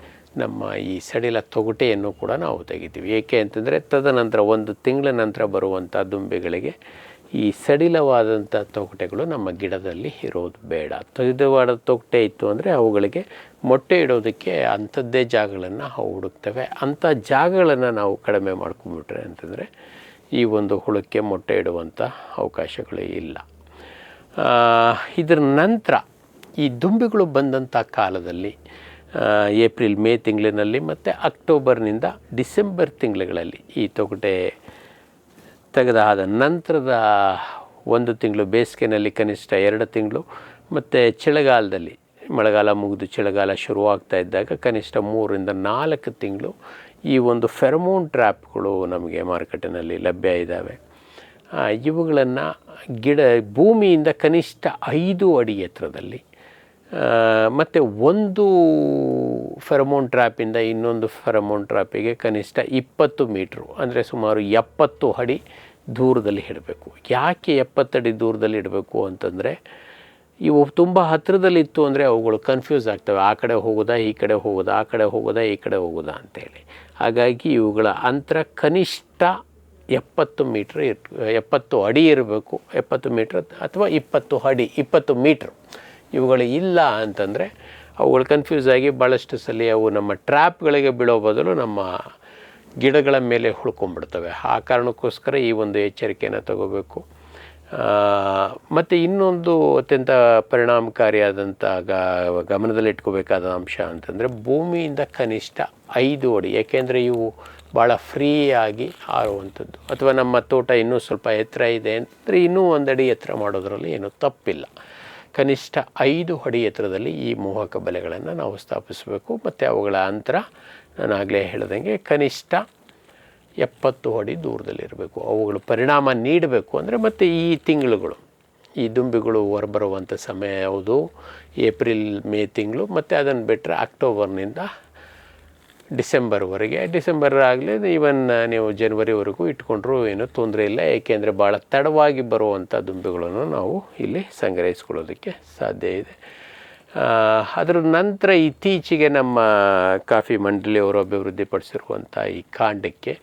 ನಮ್ಮ ಈ ಸಡಿಲ ತೊಗಟೆಯನ್ನು ಕೂಡ ನಾವು ತೆಗಿತೀವಿ. ಏಕೆ ಅಂತಂದರೆ ತದನಂತರ 1 ತಿಂಗಳ ನಂತರ ಬರುವಂಥ ದುಂಬಿಗಳಿಗೆ ಈ ಸಡಿಲವಾದಂಥ ತೊಗಟೆಗಳು ನಮ್ಮ ಗಿಡದಲ್ಲಿ ಇರೋದು ಬೇಡ. ಸಡಿಲವಾದ ತೊಗಟೆ ಇತ್ತು ಅಂದರೆ ಅವುಗಳಿಗೆ ಮೊಟ್ಟೆ ಇಡೋದಕ್ಕೆ ಅಂಥದ್ದೇ ಜಾಗಗಳನ್ನು ಅವು ಹುಡುಕ್ತವೆ. ಅಂಥ ಜಾಗಗಳನ್ನು ನಾವು ಕಡಿಮೆ ಮಾಡ್ಕೊಂಡ್ಬಿಟ್ರೆ ಅಂತಂದರೆ ಈ ಒಂದು ಹುಳಕ್ಕೆ ಮೊಟ್ಟೆ ಇಡುವಂಥ ಅವಕಾಶಗಳು ಇಲ್ಲ. ಇದರ ನಂತರ ಈ ದುಂಬಿಗಳು ಬಂದಂಥ ಕಾಲದಲ್ಲಿ ಏಪ್ರಿಲ್ ಮೇ ತಿಂಗಳಿನಲ್ಲಿ ಮತ್ತು ಅಕ್ಟೋಬರ್ನಿಂದ ಡಿಸೆಂಬರ್ ತಿಂಗಳುಗಳಲ್ಲಿ ಈ ತೊಗಟೆ ತೆಗೆದಾದ ನಂತರದ 1 ತಿಂಗಳು, ಬೇಸಿಗೆನಲ್ಲಿ ಕನಿಷ್ಠ 2 ತಿಂಗಳು, ಮತ್ತು ಚಳಿಗಾಲದಲ್ಲಿ, ಮಳೆಗಾಲ ಮುಗಿದು ಚಳಿಗಾಲ ಶುರುವಾಗ್ತಾ ಇದ್ದಾಗ ಕನಿಷ್ಠ 3 ರಿಂದ 4 ತಿಂಗಳು ಈ ಒಂದು ಫೆರಮೋನ್ ಟ್ರ್ಯಾಪ್ಗಳು ನಮಗೆ ಮಾರುಕಟ್ಟೆಯಲ್ಲಿ ಲಭ್ಯ ಇದ್ದಾವೆ. ಇವುಗಳನ್ನು ಭೂಮಿಯಿಂದ ಕನಿಷ್ಠ 5 ಅಡಿ ಎತ್ತರದಲ್ಲಿ, ಮತ್ತು ಒಂದು ಫೆರಮೋನ್ ಟ್ರ್ಯಾಪಿಂದ ಇನ್ನೊಂದು ಫೆರಮೋನ್ ಟ್ರ್ಯಾಪಿಗೆ ಕನಿಷ್ಠ 20 ಮೀಟ್ರು, ಅಂದರೆ ಸುಮಾರು 70 ಅಡಿ ದೂರದಲ್ಲಿ ಇಡಬೇಕು. ಯಾಕೆ 70 ಅಡಿ ದೂರದಲ್ಲಿ ಇಡಬೇಕು ಅಂತಂದರೆ, ಇವು ತುಂಬ ಹತ್ತಿರದಲ್ಲಿತ್ತು ಅಂದರೆ ಅವುಗಳು ಕನ್ಫ್ಯೂಸ್ ಆಗ್ತವೆ, ಆ ಕಡೆ ಹೋಗೋದಾ ಈ ಕಡೆ ಹೋಗೋದಾ, ಆ ಕಡೆ ಹೋಗೋದಾ ಈ ಕಡೆ ಹೋಗೋದಾ ಅಂತೇಳಿ. ಹಾಗಾಗಿ ಇವುಗಳ ಅಂತರ ಕನಿಷ್ಠ 70 ಅಡಿ ಇರಬೇಕು. 70 ಮೀಟ್ರ್ ಅಥವಾ 20 ಅಡಿ, 20 ಮೀಟ್ರ್ ಇವುಗಳು ಇಲ್ಲ ಅಂತಂದರೆ ಅವುಗಳು ಕನ್ಫ್ಯೂಸ್ ಆಗಿ ಭಾಳಷ್ಟು ಸಲ ಅವು ನಮ್ಮ ಟ್ರ್ಯಾಪ್ಗಳಿಗೆ ಬೀಳೋ ಬದಲು ನಮ್ಮ ಗಿಡಗಳ ಮೇಲೆ ಉಳ್ಕೊಂಡ್ಬಿಡ್ತವೆ. ಆ ಕಾರಣಕ್ಕೋಸ್ಕರ ಈ ಒಂದು ಎಚ್ಚರಿಕೆಯನ್ನು ತಗೋಬೇಕು. ಮತ್ತು ಇನ್ನೊಂದು ಅತ್ಯಂತ ಪರಿಣಾಮಕಾರಿಯಾದಂಥ ಗಮನದಲ್ಲಿಟ್ಕೋಬೇಕಾದ ಅಂಶ ಅಂತಂದರೆ, ಭೂಮಿಯಿಂದ ಕನಿಷ್ಠ 5 ಅಡಿ, ಏಕೆಂದರೆ ಇವು ಭಾಳ ಫ್ರೀಯಾಗಿ ಹಾರುವಂಥದ್ದು. ಅಥವಾ ನಮ್ಮ ತೋಟ ಇನ್ನೂ ಸ್ವಲ್ಪ ಎತ್ತರ ಇದೆ ಅಂತಂದರೆ ಇನ್ನೂ 1 ಅಡಿ ಎತ್ತರ ಮಾಡೋದ್ರಲ್ಲಿ ಏನೂ ತಪ್ಪಿಲ್ಲ. ಕನಿಷ್ಠ 5 ಅಡಿ ಎತ್ತರದಲ್ಲಿ ಈ ಮೋಹಕ ಬಲೆಗಳನ್ನು ನಾವು ಸ್ಥಾಪಿಸಬೇಕು. ಮತ್ತು ಅವುಗಳ ಅಂತರ ನಾನು ಆಗಲೇ ಹೇಳ್ದಂಗೆ ಕನಿಷ್ಠ 70 ಅಡಿ ದೂರದಲ್ಲಿರಬೇಕು. ಅವುಗಳು ಪರಿಣಾಮ ನೀಡಬೇಕು ಅಂದರೆ ಮತ್ತು ಈ ತಿಂಗಳುಗಳು, ಈ ದುಂಬಿಗಳು ಹೊರಬರುವಂಥ ಸಮಯ ಯಾವುದು? ಏಪ್ರಿಲ್ ಮೇ ತಿಂಗಳು, ಮತ್ತು ಅದನ್ನು ಬಿಟ್ಟರೆ ಅಕ್ಟೋಬರ್ನಿಂದ ಡಿಸೆಂಬರ್ವರೆಗೆ. ಡಿಸೆಂಬರ್ ಆಗಲಿ ಈವನ್ ನೀವು ಜನವರಿವರೆಗೂ ಇಟ್ಕೊಂಡ್ರೂ ಏನೂ ತೊಂದರೆ ಇಲ್ಲ, ಏಕೆಂದರೆ ಭಾಳ ತಡವಾಗಿ ಬರುವಂಥ ದುಂಬಿಗಳನ್ನು ನಾವು ಇಲ್ಲಿ ಸಂಗ್ರಹಿಸ್ಕೊಳ್ಳೋದಕ್ಕೆ ಸಾಧ್ಯ ಇದೆ. ಅದರ ನಂತರ ಇತ್ತೀಚೆಗೆ ನಮ್ಮ ಕಾಫಿ ಮಂಡಳಿಯವರು ಅಭಿವೃದ್ಧಿಪಡಿಸಿರುವಂಥ ಈ ಕಾಂಡಕ್ಕೆ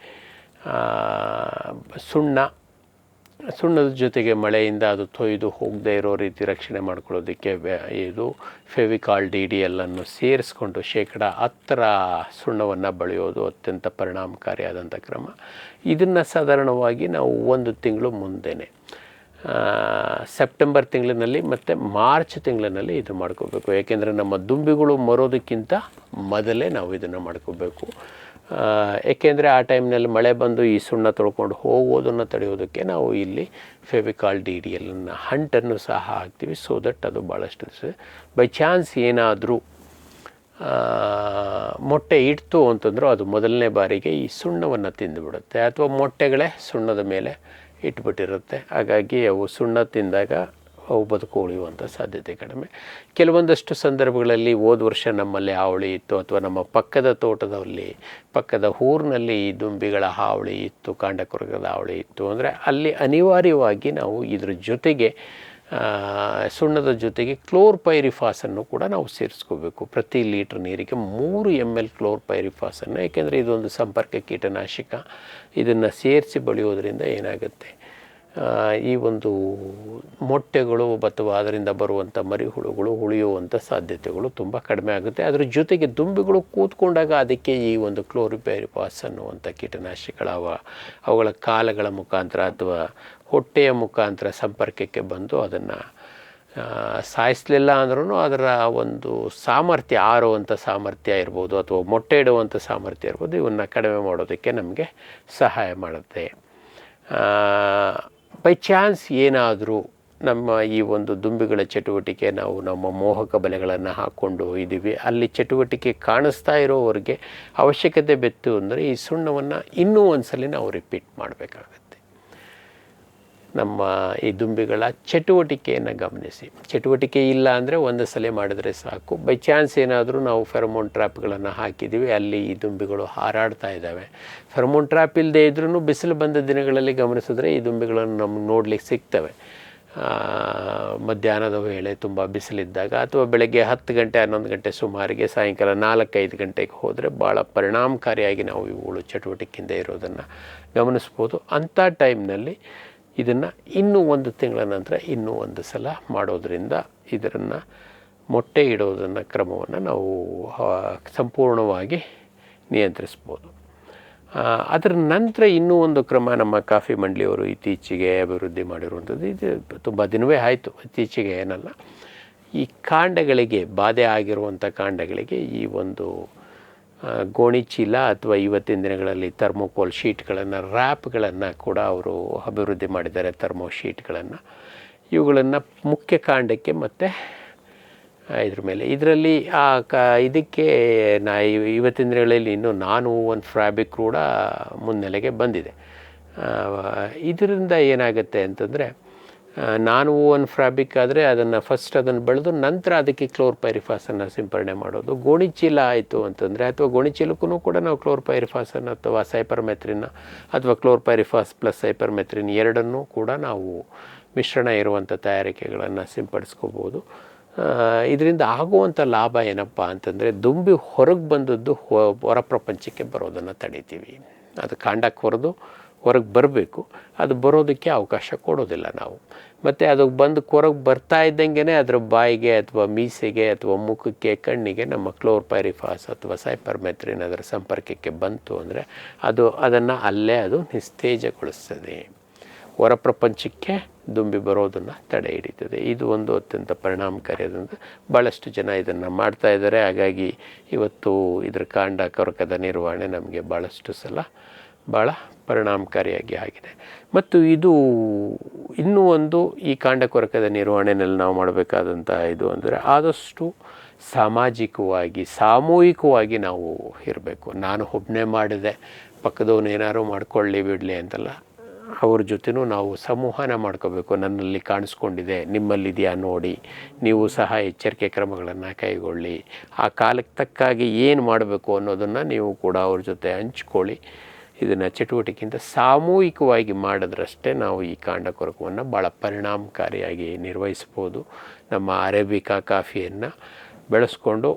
ಸುಣ್ಣದ ಜೊತೆಗೆ ಮಳೆಯಿಂದ ಅದು ತೊಯ್ದು ಹೋಗದೇ ಇರೋ ರೀತಿ ರಕ್ಷಣೆ ಮಾಡ್ಕೊಳ್ಳೋದಕ್ಕೆ ಇದು ಫೆವಿಕಾಲ್ DDL ಅನ್ನು ಸೇರಿಸ್ಕೊಂಡು 10% ಸುಣ್ಣವನ್ನು ಬಳಿಯೋದು ಅತ್ಯಂತ ಪರಿಣಾಮಕಾರಿಯಾದಂಥ ಕ್ರಮ. ಇದನ್ನು ಸಾಧಾರಣವಾಗಿ ನಾವು 1 ತಿಂಗಳು ಮುಂದೆನೇ ಸೆಪ್ಟೆಂಬರ್ ತಿಂಗಳಿನಲ್ಲಿ ಮತ್ತು ಮಾರ್ಚ್ ತಿಂಗಳಿನಲ್ಲಿ ಇದು ಮಾಡ್ಕೋಬೇಕು. ಏಕೆಂದರೆ ನಮ್ಮ ದುಂಬಿಗಳು ಮರೋದಕ್ಕಿಂತ ಮೊದಲೇ ನಾವು ಇದನ್ನು ಮಾಡ್ಕೋಬೇಕು. ಏಕೆಂದರೆ ಆ ಟೈಮ್ನಲ್ಲಿ ಮಳೆ ಬಂದು ಈ ಸುಣ್ಣ ತೊಳ್ಕೊಂಡು ಹೋಗೋದನ್ನು ತಡೆಯೋದಕ್ಕೆ ನಾವು ಇಲ್ಲಿ ಫೆವಿಕಾಲ್ DDL ಹಂಟನ್ನು ಸಹ ಹಾಕ್ತೀವಿ. ಸೊ ದಟ್ ಅದು ಭಾಳಷ್ಟು ಬೈ ಚಾನ್ಸ್ ಏನಾದರೂ ಮೊಟ್ಟೆ ಇಡ್ತು ಅಂತಂದರೂ ಅದು ಮೊದಲನೇ ಬಾರಿಗೆ ಈ ಸುಣ್ಣವನ್ನು ತಿಂದುಬಿಡುತ್ತೆ, ಅಥವಾ ಮೊಟ್ಟೆಗಳೇ ಸುಣ್ಣದ ಮೇಲೆ ಇಟ್ಬಿಟ್ಟಿರುತ್ತೆ. ಹಾಗಾಗಿ ಅವು ಸುಣ್ಣ ತಿಂದಾಗ ಅವು ಬದುಕುಳಿಯುವಂಥ ಸಾಧ್ಯತೆ ಕಡಿಮೆ. ಕೆಲವೊಂದಷ್ಟು ಸಂದರ್ಭಗಳಲ್ಲಿ ಹೋದ ವರ್ಷ ನಮ್ಮಲ್ಲಿ ಹಾವಳಿ ಇತ್ತು, ಅಥವಾ ನಮ್ಮ ಪಕ್ಕದ ತೋಟದಲ್ಲಿ ಪಕ್ಕದ ಊರಿನಲ್ಲಿ ಈ ದುಂಬಿಗಳ ಹಾವಳಿ ಇತ್ತು, ಕಾಂಡಕೊರಕದ ಹಾವಳಿ ಇತ್ತು ಅಂದರೆ ಅಲ್ಲಿ ಅನಿವಾರ್ಯವಾಗಿ ನಾವು ಇದ್ರ ಜೊತೆಗೆ ಸುಣ್ಣದ ಜೊತೆಗೆ ಕ್ಲೋರ್ಪೈರಿಫಾಸನ್ನು ಕೂಡ ನಾವು ಸೇರಿಸ್ಕೋಬೇಕು. ಪ್ರತಿ ಲೀಟ್ರ್ ನೀರಿಗೆ 3 ml ಕ್ಲೋರ್ಪೈರಿಫಾಸನ್ನು, ಏಕೆಂದರೆ ಇದೊಂದು ಸಂಪರ್ಕ ಕೀಟನಾಶಕ. ಇದನ್ನು ಸೇರಿಸಿ ಬಳಿಯೋದ್ರಿಂದ ಏನಾಗುತ್ತೆ, ಈ ಒಂದು ಮೊಟ್ಟೆಗಳು ಅಥವಾ ಅದರಿಂದ ಬರುವಂಥ ಮರಿಹುಳುಗಳು ಉಳಿಯುವಂಥ ಸಾಧ್ಯತೆಗಳು ತುಂಬ ಕಡಿಮೆ ಆಗುತ್ತೆ. ಅದರ ಜೊತೆಗೆ ದುಂಬಿಗಳು ಕೂತ್ಕೊಂಡಾಗ ಅದಕ್ಕೆ ಈ ಒಂದು ಕ್ಲೋರಿಪೈರಿಫಾಸ್ ಅನ್ನುವಂಥ ಕೀಟನಾಶಕಗಳ ಅವುಗಳ ಕಾಲಗಳ ಮುಖಾಂತರ ಅಥವಾ ಹೊಟ್ಟೆಯ ಮುಖಾಂತರ ಸಂಪರ್ಕಕ್ಕೆ ಬಂದು ಅದನ್ನು ಸಾಯಿಸಲಿಲ್ಲ ಅಂದ್ರೂ ಅದರ ಒಂದು ಸಾಮರ್ಥ್ಯ, ಆರುವಂಥ ಸಾಮರ್ಥ್ಯ ಇರ್ಬೋದು ಅಥವಾ ಮೊಟ್ಟೆ ಇಡುವಂಥ ಸಾಮರ್ಥ್ಯ ಇರ್ಬೋದು, ಇವನ್ನು ಕಡಿಮೆ ಮಾಡೋದಕ್ಕೆ ನಮಗೆ ಸಹಾಯ ಮಾಡುತ್ತೆ. ಬೈ ಚಾನ್ಸ್ ಏನಾದರೂ ನಮ್ಮ ಈ ಒಂದು ದುಂಬಿಗಳ ಚಟುವಟಿಕೆ ನಾವು ನಮ್ಮ ಮೋಹಕ ಬಲೆಗಳನ್ನು ಹಾಕ್ಕೊಂಡು ಇದ್ದೀವಿ, ಅಲ್ಲಿ ಚಟುವಟಿಕೆ ಕಾಣಿಸ್ತಾ ಇರೋವರೆಗೆ ಅವಶ್ಯಕತೆ ಬಿತ್ತು ಅಂದರೆ ಈ ಸುಣ್ಣವನ್ನು ಇನ್ನೂ ಒಂದು ಸಲ ನಾವು ರಿಪೀಟ್ ಮಾಡಬೇಕಾಗುತ್ತೆ. ನಮ್ಮ ಈ ದುಂಬಿಗಳ ಚಟುವಟಿಕೆಯನ್ನು ಗಮನಿಸಿ. ಚಟುವಟಿಕೆ ಇಲ್ಲ ಅಂದರೆ ಒಂದು ಸಲ ಮಾಡಿದರೆ ಸಾಕು. ಬೈ ಚಾನ್ಸ್ ಏನಾದರೂ ನಾವು ಫೆರಮೋನ್ ಟ್ರ್ಯಾಪ್ಗಳನ್ನು ಹಾಕಿದ್ದೀವಿ, ಅಲ್ಲಿ ಈ ದುಂಬಿಗಳು ಹಾರಾಡ್ತಾ ಇದ್ದಾವೆ. ಫೆರಮೋನ್ ಟ್ರ್ಯಾಪ್ ಇಲ್ಲದೆ ಇದ್ರೂ ಬಿಸಿಲು ಬಂದ ದಿನಗಳಲ್ಲಿ ಗಮನಿಸಿದ್ರೆ ಈ ದುಂಬಿಗಳನ್ನು ನಮ್ಗೆ ನೋಡಲಿಕ್ಕೆ ಸಿಗ್ತವೆ. ಮಧ್ಯಾಹ್ನದ ವೇಳೆ ತುಂಬ ಬಿಸಿಲಿದ್ದಾಗ, ಅಥವಾ ಬೆಳಗ್ಗೆ 10 ಗಂಟೆ 11 ಗಂಟೆ ಸುಮಾರಿಗೆ, ಸಾಯಂಕಾಲ 4-5 ಗಂಟೆಗೆ ಹೋದರೆ ಭಾಳ ಪರಿಣಾಮಕಾರಿಯಾಗಿ ನಾವು ಇವುಗಳು ಚಟುವಟಿಕೆಯಿಂದ ಇರೋದನ್ನು ಗಮನಿಸ್ಬೋದು. ಅಂಥ ಟೈಮ್ನಲ್ಲಿ ಇದನ್ನು ಇನ್ನೂ 1 ತಿಂಗಳ ನಂತರ ಇನ್ನೂ ಒಂದು ಸಲ ಮಾಡೋದರಿಂದ ಇದನ್ನು ಮೊಟ್ಟೆ ಇಡೋದನ್ನು ಕ್ರಮವನ್ನು ನಾವು ಸಂಪೂರ್ಣವಾಗಿ ನಿಯಂತ್ರಿಸ್ಬೋದು. ಅದರ ನಂತರ ಇನ್ನೂ ಒಂದು ಕ್ರಮ ನಮ್ಮ ಕಾಫಿ ಮಂಡಳಿಯವರು ಇತ್ತೀಚೆಗೆ ಅಭಿವೃದ್ಧಿ ಮಾಡಿರುವಂಥದ್ದು. ಇದು ತುಂಬ ದಿನವೇ ಆಯಿತು, ಇತ್ತೀಚೆಗೆ ಏನಲ್ಲ. ಈ ಕಾಂಡಗಳಿಗೆ ಬಾಧೆ ಆಗಿರುವಂಥ ಕಾಂಡಗಳಿಗೆ ಈ ಒಂದು ಗೋಣಿಚೀಲ ಅಥವಾ ಇವತ್ತಿನ ದಿನಗಳಲ್ಲಿ ಥರ್ಮೋಕೋಲ್ ಶೀಟ್ಗಳನ್ನು, ರ್ಯಾಪ್ಗಳನ್ನು ಕೂಡ ಅವರು ಅಭಿವೃದ್ಧಿ ಮಾಡಿದ್ದಾರೆ, ಥರ್ಮೋ ಶೀಟ್ಗಳನ್ನು. ಇವುಗಳನ್ನು ಮುಖ್ಯ ಕಾಂಡಕ್ಕೆ ಮತ್ತು ಇದ್ರ ಮೇಲೆ, ಇದರಲ್ಲಿ ಇದಕ್ಕೆ ಇವತ್ತಿನ ದಿನಗಳಲ್ಲಿ ಇನ್ನೂ ನಾನು ಒಂದು ಫ್ಯಾಬ್ರಿಕ್ ಕೂಡ ಮುನ್ನೆಲೆಗೆ ಬಂದಿದೆ. ಇದರಿಂದ ಏನಾಗುತ್ತೆ ಅಂತಂದರೆ, ನಾನು ಒಂದು ಫ್ಯಾಬ್ರಿಕ್ ಆದರೆ ಅದನ್ನು ಬೆಳೆದು ನಂತರ ಅದಕ್ಕೆ ಕ್ಲೋರ್ಪೈರಿಫಾಸನ್ನು ಸಿಂಪರಣೆ ಮಾಡೋದು. ಗೋಣಿಚೀಲ ಆಯಿತು ಅಂತಂದರೆ, ಅಥವಾ ಗೋಣಿಚೀಲಕ್ಕೂ ಕೂಡ ನಾವು ಕ್ಲೋರ್ಪೈರಿಫಾಸನ್ನು ಅಥವಾ ಸೈಪರ್ಮೆಥ್ರಿನ್ ಅಥವಾ ಕ್ಲೋರ್ಪೈರಿಫಾಸ್ ಪ್ಲಸ್ ಸೈಪರ್ಮೆಥ್ರಿನ್ ಎರಡನ್ನೂ ಕೂಡ ನಾವು ಮಿಶ್ರಣ ಇರುವಂಥ ತಯಾರಿಕೆಗಳನ್ನು ಸಿಂಪಡಿಸ್ಕೋಬೋದು. ಇದರಿಂದ ಆಗುವಂಥ ಲಾಭ ಏನಪ್ಪ ಅಂತಂದರೆ, ದುಂಬಿ ಹೊರಗೆ ಬಂದದ್ದು ಹೊರ ಪ್ರಪಂಚಕ್ಕೆ ಬರೋದನ್ನು ತಡಿತೀವಿ. ಅದು ಕಾಂಡಕ್ಕೆ ಹೊರಗೆ ಬರಬೇಕು, ಅದು ಬರೋದಕ್ಕೆ ಅವಕಾಶ ಕೊಡೋದಿಲ್ಲ ನಾವು. ಮತ್ತು ಅದು ಬಂದು ಹೊರಗೆ ಬರ್ತಾ ಇದ್ದಂಗೆ ಅದರ ಬಾಯಿಗೆ ಅಥವಾ ಮೀಸೆಗೆ ಅಥವಾ ಮುಖಕ್ಕೆ, ಕಣ್ಣಿಗೆ ನಮ್ಮ ಕ್ಲೋರ್ಪೈರಿಫಾಸ್ ಅಥವಾ ಸೈಪರ್ಮೆಥ್ರಿನ್ ಅದರ ಸಂಪರ್ಕಕ್ಕೆ ಬಂತು ಅಂದರೆ ಅದನ್ನು ಅಲ್ಲೇ ಅದು ನಿಸ್ತೇಜಗೊಳಿಸ್ತದೆ, ಹೊರ ಪ್ರಪಂಚಕ್ಕೆ ದುಂಬಿ ಬರೋದನ್ನು ತಡೆ ಹಿಡಿತದೆ. ಇದು ಒಂದು ಅತ್ಯಂತ ಪರಿಣಾಮಕಾರಿಯಾದಂಥ, ಭಾಳಷ್ಟು ಜನ ಇದನ್ನು ಮಾಡ್ತಾ ಇದ್ದಾರೆ. ಹಾಗಾಗಿ ಇವತ್ತು ಇದರ ಕಾಂಡ ಕೊರಕದ ನಿರ್ವಹಣೆ ನಮಗೆ ಭಾಳಷ್ಟು ಸಲ ಭಾಳ ಪರಿಣಾಮಕಾರಿಯಾಗಿ ಆಗಿದೆ. ಮತ್ತು ಇದು ಇನ್ನೂ ಒಂದು ಈ ಕಾಂಡಕೊರಕದ ನಿರ್ವಹಣೆಯಲ್ಲಿ ನಾವು ಮಾಡಬೇಕಾದಂಥ ಇದು ಅಂದರೆ ಆದಷ್ಟು ಸಾಮಾಜಿಕವಾಗಿ ಸಾಮೂಹಿಕವಾಗಿ ನಾವು ಇರಬೇಕು. ನಾನು ಒಬ್ಬನೇ ಮಾಡಿದೆ, ಪಕ್ಕದವನು ಏನಾದ್ರು ಮಾಡ್ಕೊಳ್ಳಿ ಬಿಡಲಿ ಅಂತಲ್ಲ, ಅವ್ರ ಜೊತೆನೂ ನಾವು ಸಂವಹನ ಮಾಡ್ಕೋಬೇಕು. ನನ್ನಲ್ಲಿ ಕಾಣಿಸ್ಕೊಂಡಿದೆ, ನಿಮ್ಮಲ್ಲಿದೆಯಾ ನೋಡಿ, ನೀವು ಸಹ ಎಚ್ಚರಿಕೆ ಕ್ರಮಗಳನ್ನು ಕೈಗೊಳ್ಳಿ, ಆ ಕಾಲಕ್ಕೆ ತಕ್ಕಾಗಿ ಏನು ಮಾಡಬೇಕು ಅನ್ನೋದನ್ನು ನೀವು ಕೂಡ ಅವ್ರ ಜೊತೆ ಹಂಚ್ಕೊಳ್ಳಿ. ಇದನ್ನು ಚಟುವಟಿಕೆಯಿಂದ ಸಾಮೂಹಿಕವಾಗಿ ಮಾಡಿದ್ರಷ್ಟೇ ನಾವು ಈ ಕಾಂಡಕೊರಕವನ್ನು ಭಾಳ ಪರಿಣಾಮಕಾರಿಯಾಗಿ ನಿರ್ವಹಿಸ್ಬೋದು. ನಮ್ಮ ಅರೇಬಿಕಾ ಕಾಫಿಯನ್ನು ಬೆಳೆಸ್ಕೊಂಡು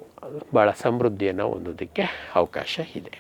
ಭಾಳ ಸಮೃದ್ಧಿಯನ್ನು ಹೊಂದೋದಕ್ಕೆ ಅವಕಾಶ ಇದೆ.